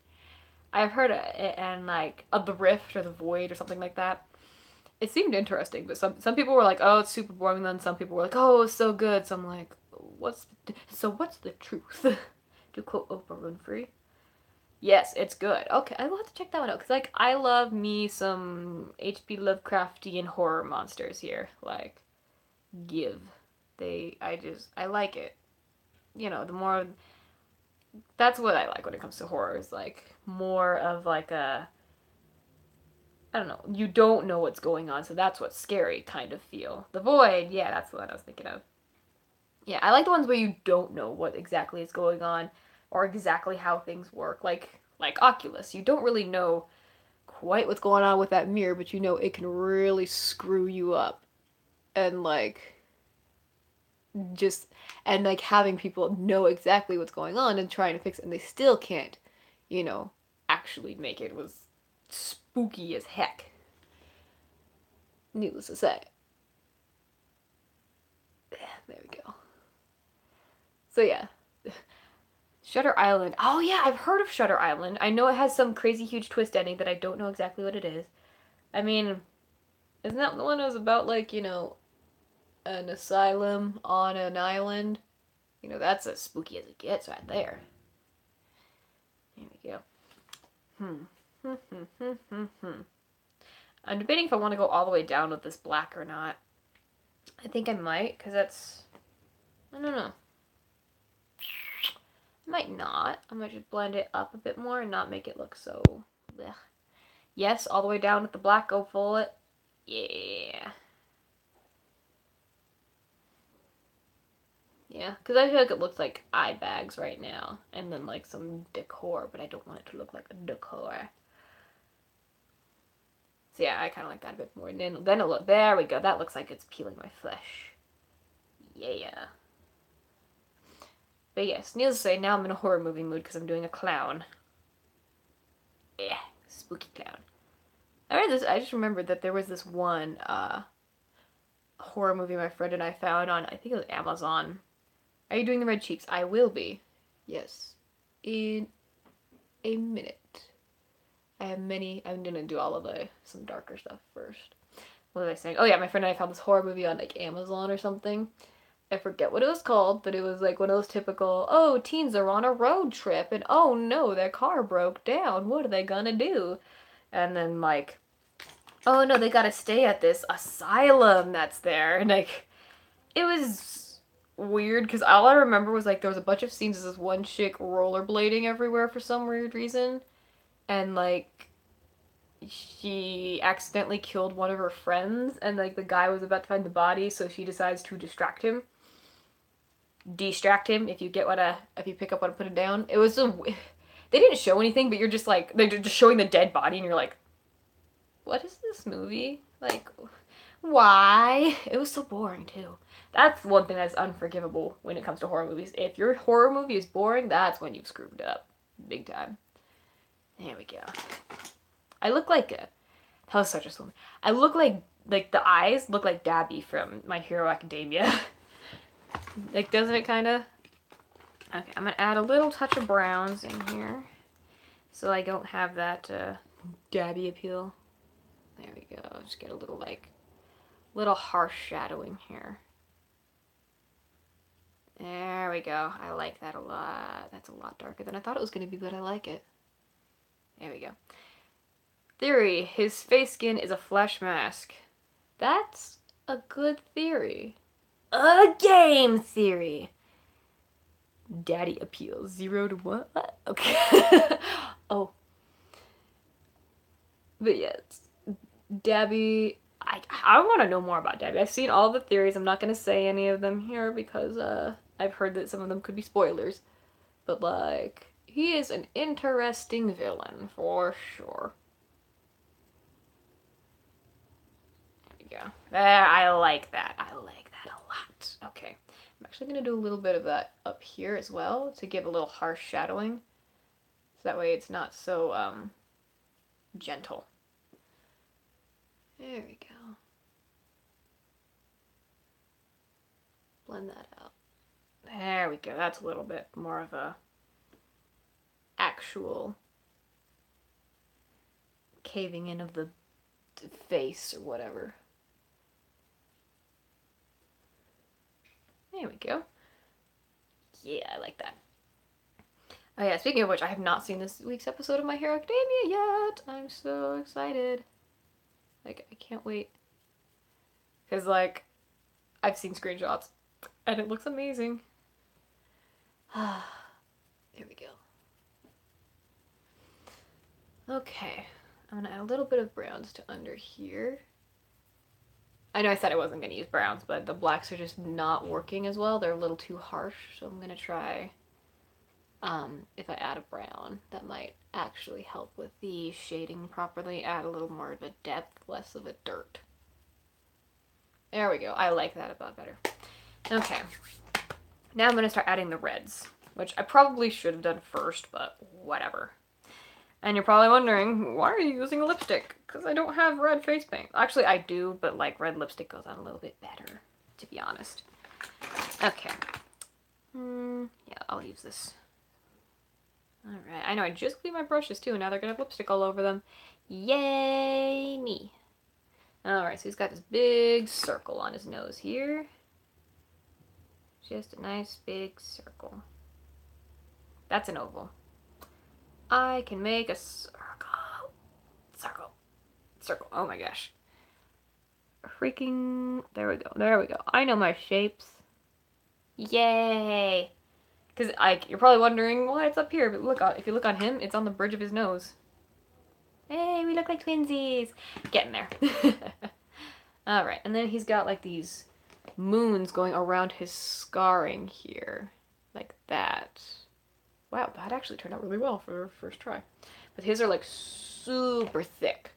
I've heard it, and like of the Rift or the Void or something like that. It seemed interesting, but some people were like, "Oh, it's super boring." Then some people were like, "Oh, it's so good." So I'm like, what's the truth?" To quote Oprah Winfrey. Yes, it's good. Okay, I will have to check that one out because like I love me some H.P. Lovecraftian horror monsters here. Like, give. I like it. You know, the more that's what I like when it comes to horror is like more of like a I don't know, you don't know what's going on, so that's what's scary kind of feel. The Void, yeah, that's the one I was thinking of. Yeah, I like the ones where you don't know what exactly is going on or exactly how things work. Like Oculus, you don't really know quite what's going on with that mirror, but you know it can really screw you up. And like just and like having people know exactly what's going on and trying to fix it and they still can't, you know, actually make it was spooky as heck. Needless to say. There we go. So yeah, Shutter Island. Oh yeah, I've heard of Shutter Island. I know it has some crazy huge twist ending that I don't know exactly what it is. I mean, isn't that the one that was about like, you know, an asylum on an island? You know, that's as spooky as it gets right there. There we go. I'm debating if I want to go all the way down with this black or not. I think I might, because that's... I don't know. Might not. I might just blend it up a bit more and not make it look so... Blech. Yes, all the way down with the black. Go full it. Yeah. Yeah, because I feel like it looks like eye bags right now. And then like some decor, but I don't want it to look like a decor. So yeah, I kind of like that a bit more. And then it look, there we go. That looks like it's peeling my flesh. Yeah. But yes, needless to say, now I'm in a horror movie mood because I'm doing a clown. Yeah, spooky clown. I read this. I just remembered that there was this one horror movie my friend and I found on. I think it was Amazon. Are you doing the red cheeks? I will be. Yes, in a minute. I have many. I'm gonna do all of the some darker stuff first. What was I saying? Oh yeah, my friend and I found this horror movie on like Amazon or something. I forget what it was called, but it was like one of those typical, oh, teens are on a road trip and oh no, their car broke down. What are they gonna do? And then like, oh no, they gotta stay at this asylum that's there. And like, it was weird because all I remember was like there was a bunch of scenes of this one chick rollerblading everywhere for some weird reason. And like, she accidentally killed one of her friends and like the guy was about to find the body, so she decides to distract him if you get what if you pick up what I'm putting down. It was a they didn't show anything, but you're just like they're just showing the dead body and you're like, what is this movie? Like, why? It was so boring too. That's one thing that's unforgivable when it comes to horror movies. If your horror movie is boring, that's when you've screwed it up big time. There we go. I look like a that was such a slow. I look like the eyes look like Dabby from My Hero Academia. Like, doesn't it kind of? Okay, I'm gonna add a little touch of browns in here, so I don't have that Dabby appeal. There we go. Just get a little little harsh shadowing here. There we go. I like that a lot. That's a lot darker than I thought it was gonna be, but I like it. There we go. Theory: his face skin is a flesh mask. That's a good theory. A game theory. Daddy appeal 0 to what? Okay. Oh. But yes, Dabby. I want to know more about Dabby. I've seen all the theories. I'm not gonna say any of them here because I've heard that some of them could be spoilers. But like, he is an interesting villain for sure. There we go. There, I like that. I like that a lot. Okay. I'm actually going to do a little bit of that up here as well to give a little harsh shadowing. So that way it's not so gentle. There we go. Blend that out. There we go. That's a little bit more of a actual caving in of the face or whatever. There we go. Yeah, I like that. Oh yeah, speaking of which, I have not seen this week's episode of My Hero Academia yet. I'm so excited. Like, I can't wait. Because, like, I've seen screenshots, and it looks amazing. There we go. Okay, I'm gonna add a little bit of browns to under here. I know I said I wasn't gonna use browns, but the blacks are just not working as well. They're a little too harsh, so I'm gonna try, if I add a brown, that might actually help with the shading properly, add a little more of a depth, less of a dirt. There we go. I like that about better. Okay. Now I'm going to start adding the reds, which I probably should have done first, but whatever. And you're probably wondering, why are you using a lipstick? Because I don't have red face paint. Actually, I do, but like red lipstick goes on a little bit better, to be honest. Okay. Yeah, I'll use this. Alright, I know I just cleaned my brushes too, and now they're going to have lipstick all over them. Yay me. Alright, so he's got this big circle on his nose here. Just a nice big circle. That's an oval. I can make a circle. Circle. Circle. Oh my gosh. Freaking... There we go. There we go. I know my shapes. Yay! Because you're probably wondering why it's up here, but look, if you look on him, it's on the bridge of his nose. Hey, we look like twinsies. Getting there. Alright, and then he's got like these moons going around his scarring here. Like that. Wow, that actually turned out really well for first try. But his are like super thick.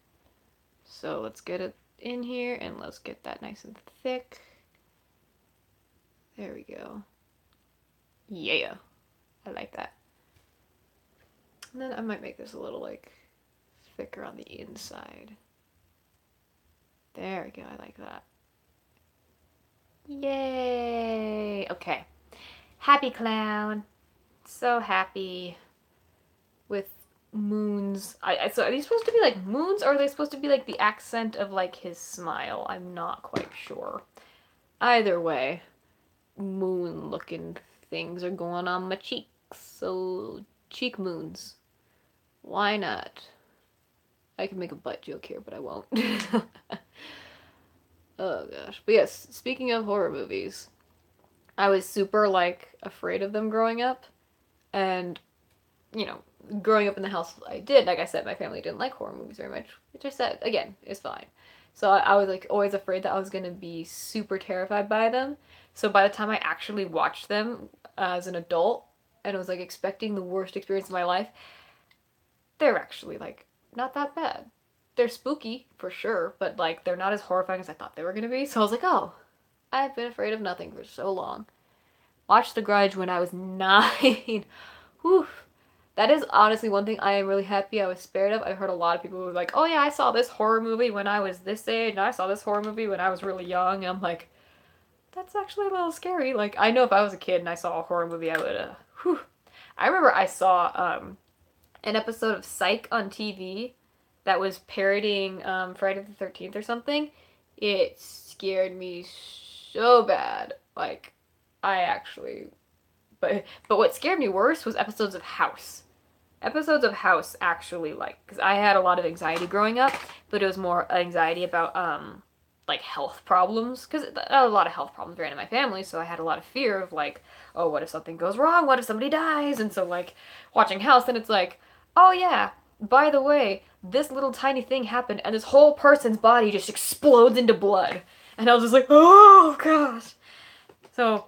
So let's get it in here and let's get that nice and thick. There we go. Yeah. I like that. And then I might make this a little like thicker on the inside. There we go, I like that. Yay! Okay. Happy clown. So happy with moons. So are these supposed to be like moons, or are they supposed to be like the accent of like his smile? I'm not quite sure. Either way, moon looking things are going on my cheeks. So cheek moons. Why not? I can make a butt joke here, but I won't. Oh gosh. But yes, speaking of horror movies, I was super like afraid of them growing up. And, you know, growing up in the house I did, like I said, my family didn't like horror movies very much, which I said, again, is fine. So I was like always afraid that I was going to be super terrified by them. So by the time I actually watched them as an adult and was like expecting the worst experience of my life, they're actually like not that bad. They're spooky for sure, but like they're not as horrifying as I thought they were going to be. So I was like, oh, I've been afraid of nothing for so long. Watched The Grudge when I was 9. Whew. That is honestly one thing I am really happy I was spared of. I've heard a lot of people who are like, oh yeah, I saw this horror movie when I was this age, and I saw this horror movie when I was really young. And I'm like, that's actually a little scary. Like, I know if I was a kid and I saw a horror movie, I would, whew. I remember I saw an episode of Psych on TV that was parodying Friday the 13th or something. It scared me so bad. Like, I actually... But what scared me worse was episodes of House. Episodes of House actually, like... Because I had a lot of anxiety growing up, but it was more anxiety about, like, health problems. Because a lot of health problems ran in my family, so I had a lot of fear of, like, oh, what if something goes wrong? What if somebody dies? And so, like, watching House, and it's like, oh, yeah, by the way, this little tiny thing happened, and this whole person's body just explodes into blood. And I was just like, oh, gosh. So...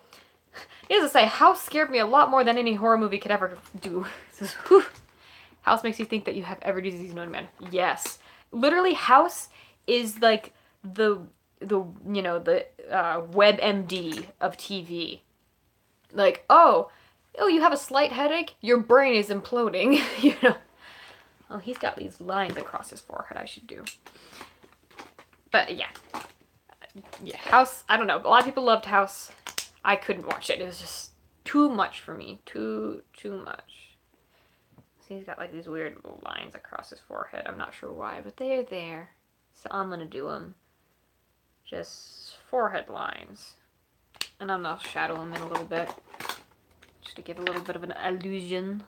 Needless to say, House scared me a lot more than any horror movie could ever do. House makes you think that you have every disease known to man. Yes. Literally, House is like the WebMD of TV. Like, oh, you have a slight headache? Your brain is imploding, you know. Oh, he's got these lines across his forehead I should do. But yeah. Yeah, House, I don't know. A lot of people loved House. I couldn't watch it. It was just too much for me. Too much. See, he's got like these weird little lines across his forehead. I'm not sure why, but they're there. So I'm gonna do them. Just forehead lines. And I'm gonna shadow them in a little bit. Just to give a little bit of an illusion.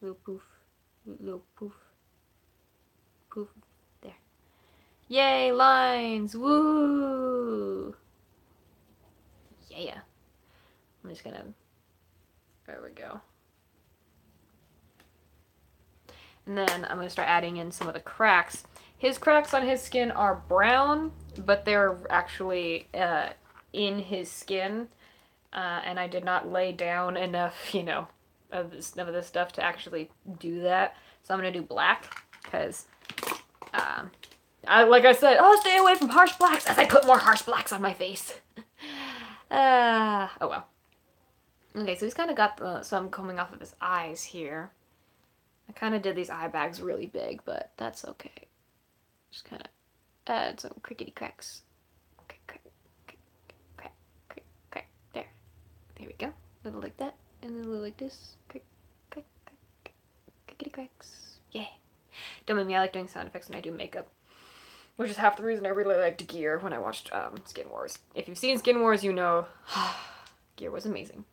Little poof. Little poof. Poof. There. Yay, lines! Woo! Yeah. I'm just gonna... There we go. And then I'm gonna start adding in some of the cracks. His cracks on his skin are brown, but they're actually in his skin. And I did not lay down enough, you know, of this stuff to actually do that. So I'm gonna do black, because, like I said, oh, stay away from harsh blacks as I put more harsh blacks on my face. Oh well. Okay, so he's kind of got some coming off of his eyes here. I kind of did these eye bags really big, but that's okay. Just kind of add some crickety cracks. Crack, crack, crack, crack. There. There we go. A little like that, and then a little like this. Crack, crack, crack, crickety cracks. Yeah. Don't mind me, I like doing sound effects when I do makeup. Which is half the reason I really liked Gear when I watched Skin Wars. If you've seen Skin Wars, you know Gear was amazing.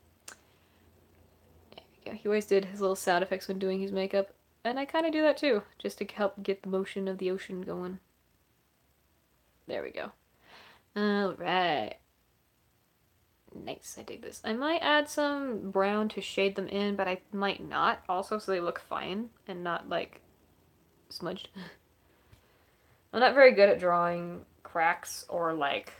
Yeah, he always did his little sound effects when doing his makeup, and I kind of do that too, just to help get the motion of the ocean going. There we go. Alright. Nice, I dig this. I might add some brown to shade them in, but I might not, also, so they look fine and not, like, smudged. I'm not very good at drawing cracks or, like,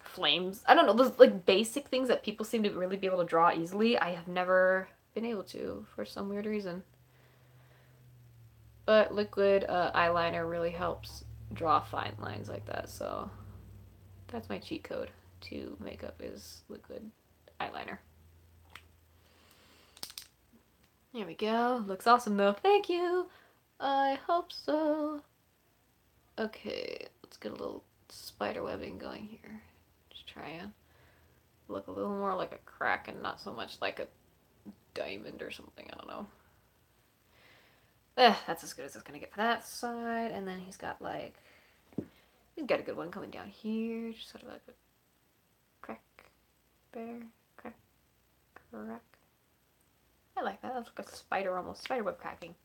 flames. I don't know, those like basic things that people seem to really be able to draw easily. I have never been able to for some weird reason. But liquid eyeliner really helps draw fine lines like that, so that's my cheat code to makeup is liquid eyeliner. There we go. Looks awesome though. Thank you. I hope so. Okay, let's get a little spider webbing going here. Try and look a little more like a crack and not so much like a diamond or something. I don't know. That's as good as it's gonna get for that side. And then he's got a good one coming down here. Just sort of like a crack, bear, crack, crack. I like that. That's like a spider almost. Spider web cracking.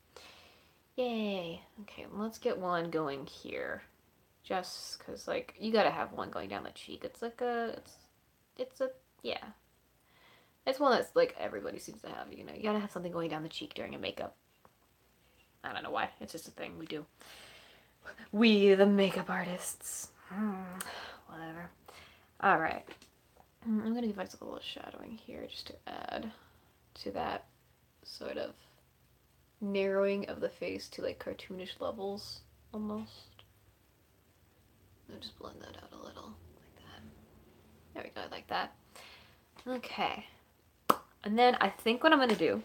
Yay. Okay, let's get one going here. Just because, like, you gotta have one going down the cheek. It's like yeah. It's one that's, like, everybody seems to have, you know. You gotta have something going down the cheek during a makeup. I don't know why. It's just a thing we do. We, the makeup artists. Whatever. Alright. I'm gonna give myself a little shadowing here just to add to that sort of narrowing of the face to, like, cartoonish levels, almost. I'll just blend that out a little, like that. There we go, like that. Okay. And then I think what I'm going to do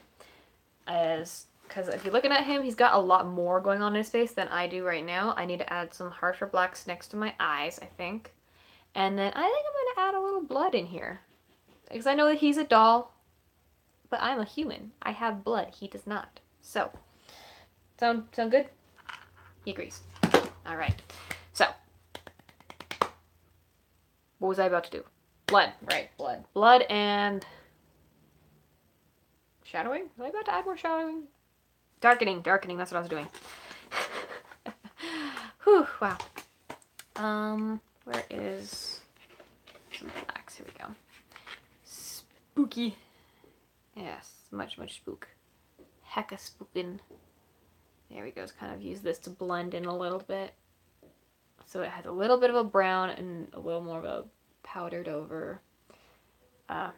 is, because if you're looking at him, he's got a lot more going on in his face than I do right now. I need to add some harsher blacks next to my eyes, I think. And then I think I'm going to add a little blood in here. Because I know that he's a doll, but I'm a human. I have blood. He does not. So, sound good? He agrees. All right. So, what was I about to do? Blood, right, blood. Blood and shadowing? Was I about to add more shadowing? Darkening, that's what I was doing. Whew, wow. Where is some blacks? Here we go. Spooky. Yes, much spook. Hecka spookin'. There we go. Just kind of use this to blend in a little bit. So it has a little bit of a brown and a little more of a powdered over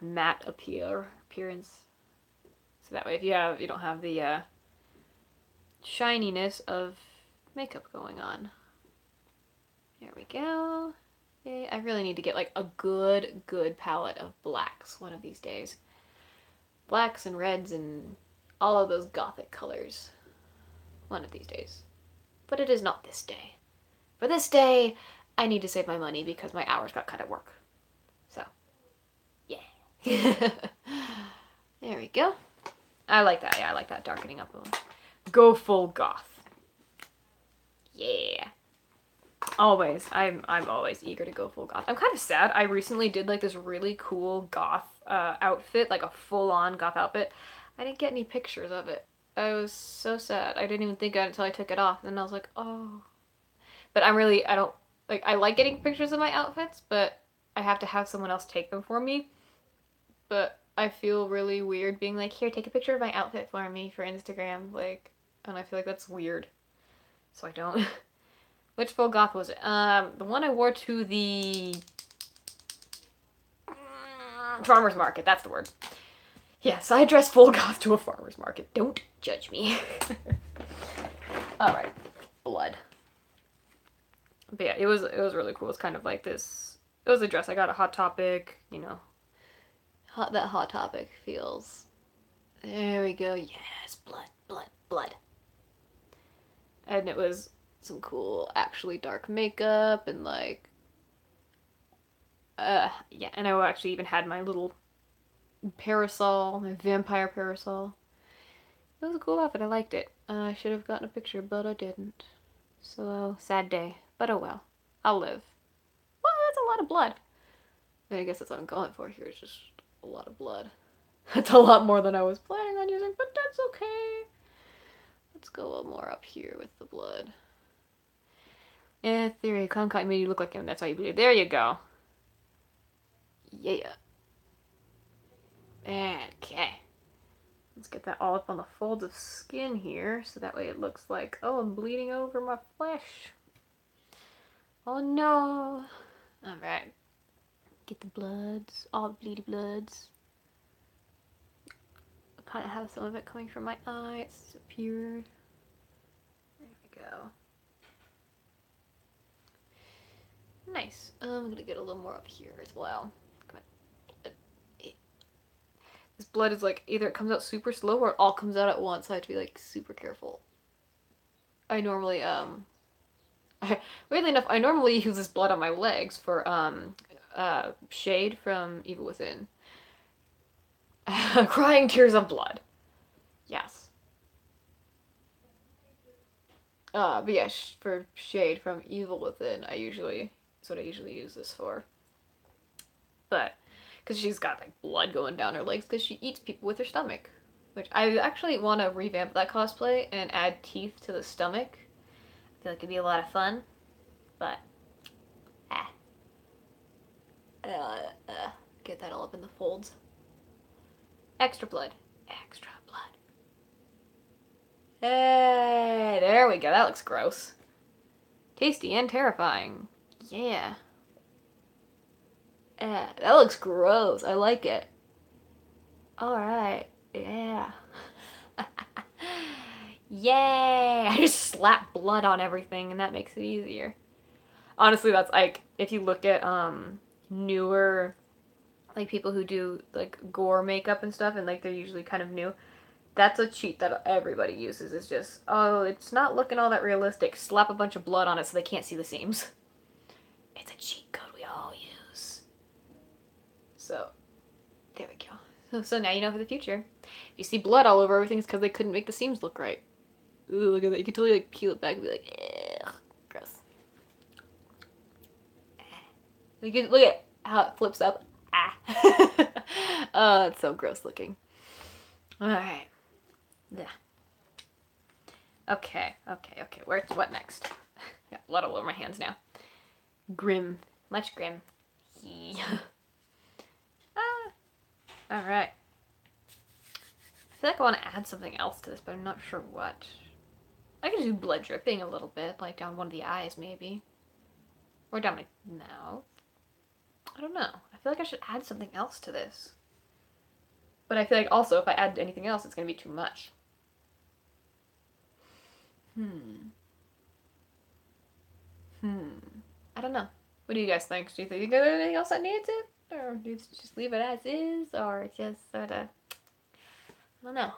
matte appearance. So that way if you don't have the shininess of makeup going on. There we go. Okay, I really need to get like a good palette of blacks one of these days. Blacks and reds and all of those gothic colors one of these days. But it is not this day. For this day, I need to save my money because my hours got cut at work. So, yeah. There we go. I like that. Yeah, I like that darkening up a little. Go full goth. Yeah. Always. I'm always eager to go full goth. I'm kind of sad. I recently did like this really cool goth outfit, like a full-on goth outfit. I didn't get any pictures of it. I was so sad. I didn't even think of it until I took it off, and I was like, oh. But I don't like. I like getting pictures of my outfits, but I have to have someone else take them for me. But I feel really weird being like, here, take a picture of my outfit for me for Instagram, like, and I feel like that's weird. So I don't. Which full goth was it? The one I wore to the farmer's market. That's the word. Yes, I dressed full goth to a farmer's market. Don't judge me. All right, blood. But yeah, it was really cool. It's kind of like this. It was a dress I got at Hot Topic. You know, that Hot Topic feels. There we go. Yes, blood. And it was some cool, actually dark makeup and like yeah, and I actually even had my little parasol, my vampire parasol. It was a cool outfit. I liked it. I should have gotten a picture, but I didn't. So sad day, but oh well. I'll live. Well, that's a lot of blood. I guess that's what I'm going for here. It's just a lot of blood. That's a lot more than I was planning on using, but that's okay. Let's go a little more up here with the blood. Theory, Conkai made you look like him. That's how you believe. There you go. Yeah. Okay. Let's get that all up on the folds of skin here, so that way it looks like, oh, I'm bleeding over my flesh. Oh no. Alright. Get the bloods, all the bleedy bloods. I kind of have some of it coming from my eye. It's disappeared. There we go. Nice. I'm gonna get a little more up here as well. Come on. This blood is like, either it comes out super slow or it all comes out at once, so I have to be like super careful. I normally, weirdly enough, I normally use this blood on my legs for, Shade from Evil Within. Crying tears of blood. Yes. But yeah, for Shade from Evil Within, that's what I usually use this for. But, because she's got like blood going down her legs because she eats people with her stomach. Which I actually want to revamp that cosplay and add teeth to the stomach. I feel like it'd be a lot of fun. But, get that all up in the folds. Extra blood. Extra blood. Hey, there we go. That looks gross. Tasty and terrifying. Yeah. That looks gross. I like it. Alright. Yeah. Yay! I just slap blood on everything and that makes it easier. Honestly, that's like, if you look at newer like people who do like gore makeup and stuff and like they're usually kind of new, that's a cheat that everybody uses. Is just, oh, it's not looking all that realistic. Slap a bunch of blood on it so they can't see the seams. It's a cheat code we all use. So, there we go. So now you know for the future. If you see blood all over everything, it's because they couldn't make the seams look right. Ooh, look at that. You can totally like peel it back and be like, ugh, gross. Look at how it flips up. Ah. Oh, it's so gross looking. Alright. Yeah. Okay. What next? Got blood all over my hands now. Grim. Much grim. Yeah. Alright. I feel like I want to add something else to this, but I'm not sure what. I could do blood dripping a little bit, like down one of the eyes, maybe. Or down my mouth. I don't know. I feel like I should add something else to this. But I feel like also if I add anything else, it's going to be too much. I don't know. What do you guys think? Do you think there's anything else that needs it? Or do you just leave it as is? Or just sort of, I don't know.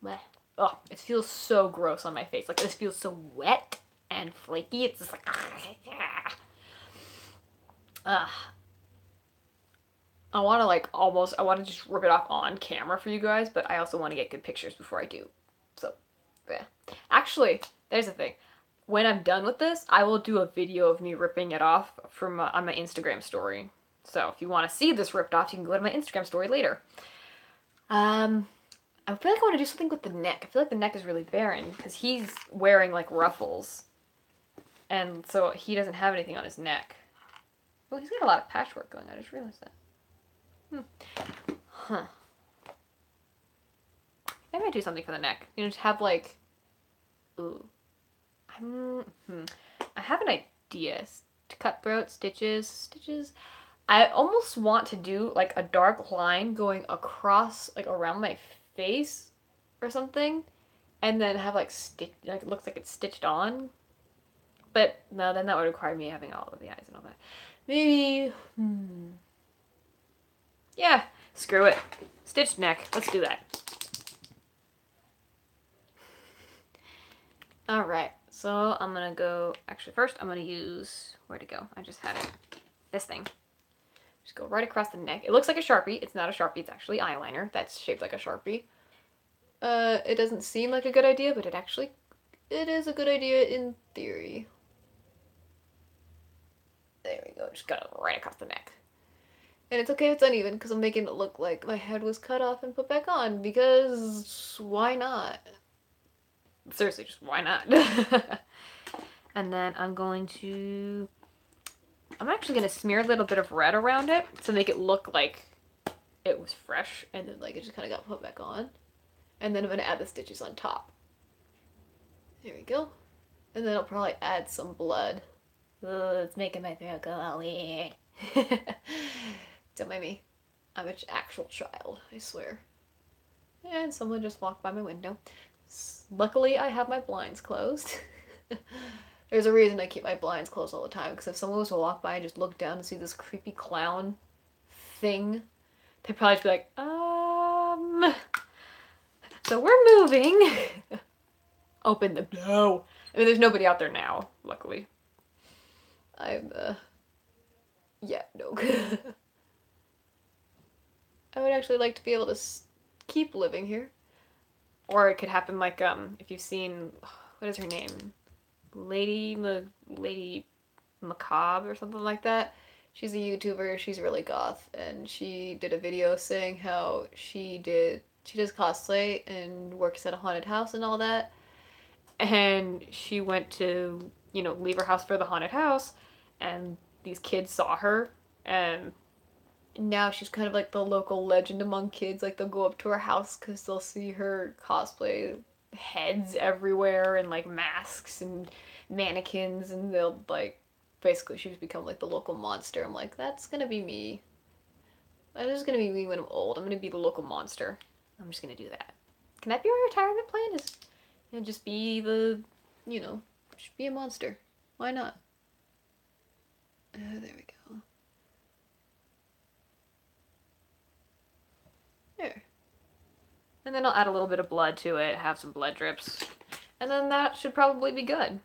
Bleh. Oh, it feels so gross on my face. Like, this feels so wet and flaky. It's just like, ugh. I want to I want to just rip it off on camera for you guys, but I also want to get good pictures before I do. So, yeah. Actually, there's the thing. When I'm done with this, I will do a video of me ripping it off from on my Instagram story. So if you want to see this ripped off, you can go to my Instagram story later. I feel like I want to do something with the neck. I feel like the neck is really barren because he's wearing like ruffles, and so he doesn't have anything on his neck. Well, he's got a lot of patchwork going on. I just realized that. Huh. Maybe I do something for the neck. You know, just have like, ooh. I have an idea. Cutthroat, stitches. I almost want to do like a dark line going across, like around my face or something, and then have like like it looks like it's stitched on. But no, then that would require me having all of the eyes and all that. Maybe, yeah, screw it. Stitched neck. Let's do that. All right. So I'm gonna go, actually first I'm gonna use, where'd it go? I just had it. This thing. Just go right across the neck. It looks like a Sharpie. It's not a Sharpie, it's actually eyeliner. That's shaped like a Sharpie. It doesn't seem like a good idea, but it is a good idea in theory. There we go, just got it right across the neck. And it's okay if it's uneven, because I'm making it look like my head was cut off and put back on, because why not? Seriously, just why not? And then I'm actually going to smear a little bit of red around it to make it look like it was fresh, and then like it just kind of got put back on. And then I'm going to add the stitches on top. There we go. And then I'll probably add some blood. Ugh, it's making my throat go all weird. Don't mind me. I'm an actual child, I swear. And someone just walked by my window. Luckily, I have my blinds closed. There's a reason I keep my blinds closed all the time, because if someone was to walk by and just look down and see this creepy clown thing, they'd probably just be like, so we're moving. Open the no. I mean, there's nobody out there now, luckily. Yeah, no. I would actually like to be able to keep living here. Or it could happen like, if you've seen, what is her name? Lady Macabre or something like that. She's a YouTuber, she's really goth, and she did a video saying how she does cosplay and works at a haunted house and all that. And she went to, leave her house for the haunted house, and these kids saw her, and now she's kind of like the local legend among kids. Like, they'll go up to her house because they'll see her cosplay heads everywhere and like masks and mannequins, and they'll like, basically she's become like the local monster. I'm like, that's gonna be me. That is gonna be me when I'm old. I'm gonna be the local monster. I'm just gonna do that. Can that be my retirement plan? Is just be just be a monster. Why not? There we go. There. And then I'll add a little bit of blood to it, have some blood drips, and then that should probably be good.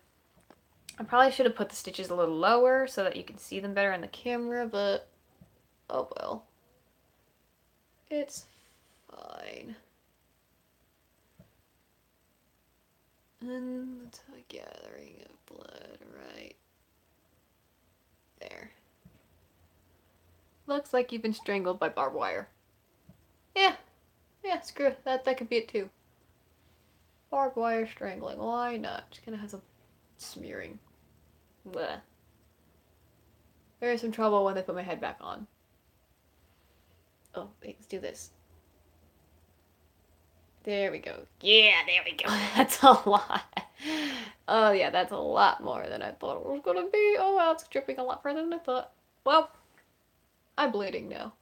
I probably should have put the stitches a little lower so that you can see them better on the camera, but oh well. It's fine. And that's a gathering of blood right there. Looks like you've been strangled by barbed wire. Yeah, screw it. That could be it too. Barbed wire strangling. Why not? Just gonna have some smearing. Bleh. There is some trouble when they put my head back on. Oh, wait, let's do this. There we go. Yeah, there we go. That's a lot. Oh yeah, that's a lot more than I thought it was gonna be. Oh wow, it's dripping a lot further than I thought. Well, I'm bleeding now.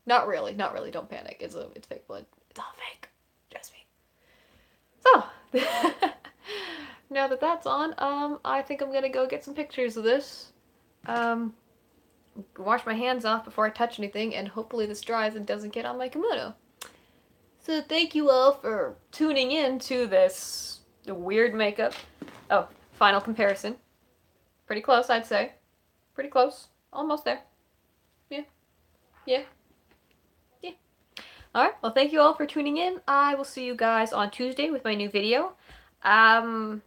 Not really, don't panic. It's fake blood. It's all fake. Trust me. So, now that that's on, I think I'm gonna go get some pictures of this. wash my hands off before I touch anything, and hopefully this dries and doesn't get on my kimono. So thank you all for tuning in to this weird makeup. Oh, final comparison. Pretty close, I'd say. Pretty close. Almost there. Yeah. Yeah. Yeah. Alright, well thank you all for tuning in. I will see you guys on Tuesday with my new video. Yeah.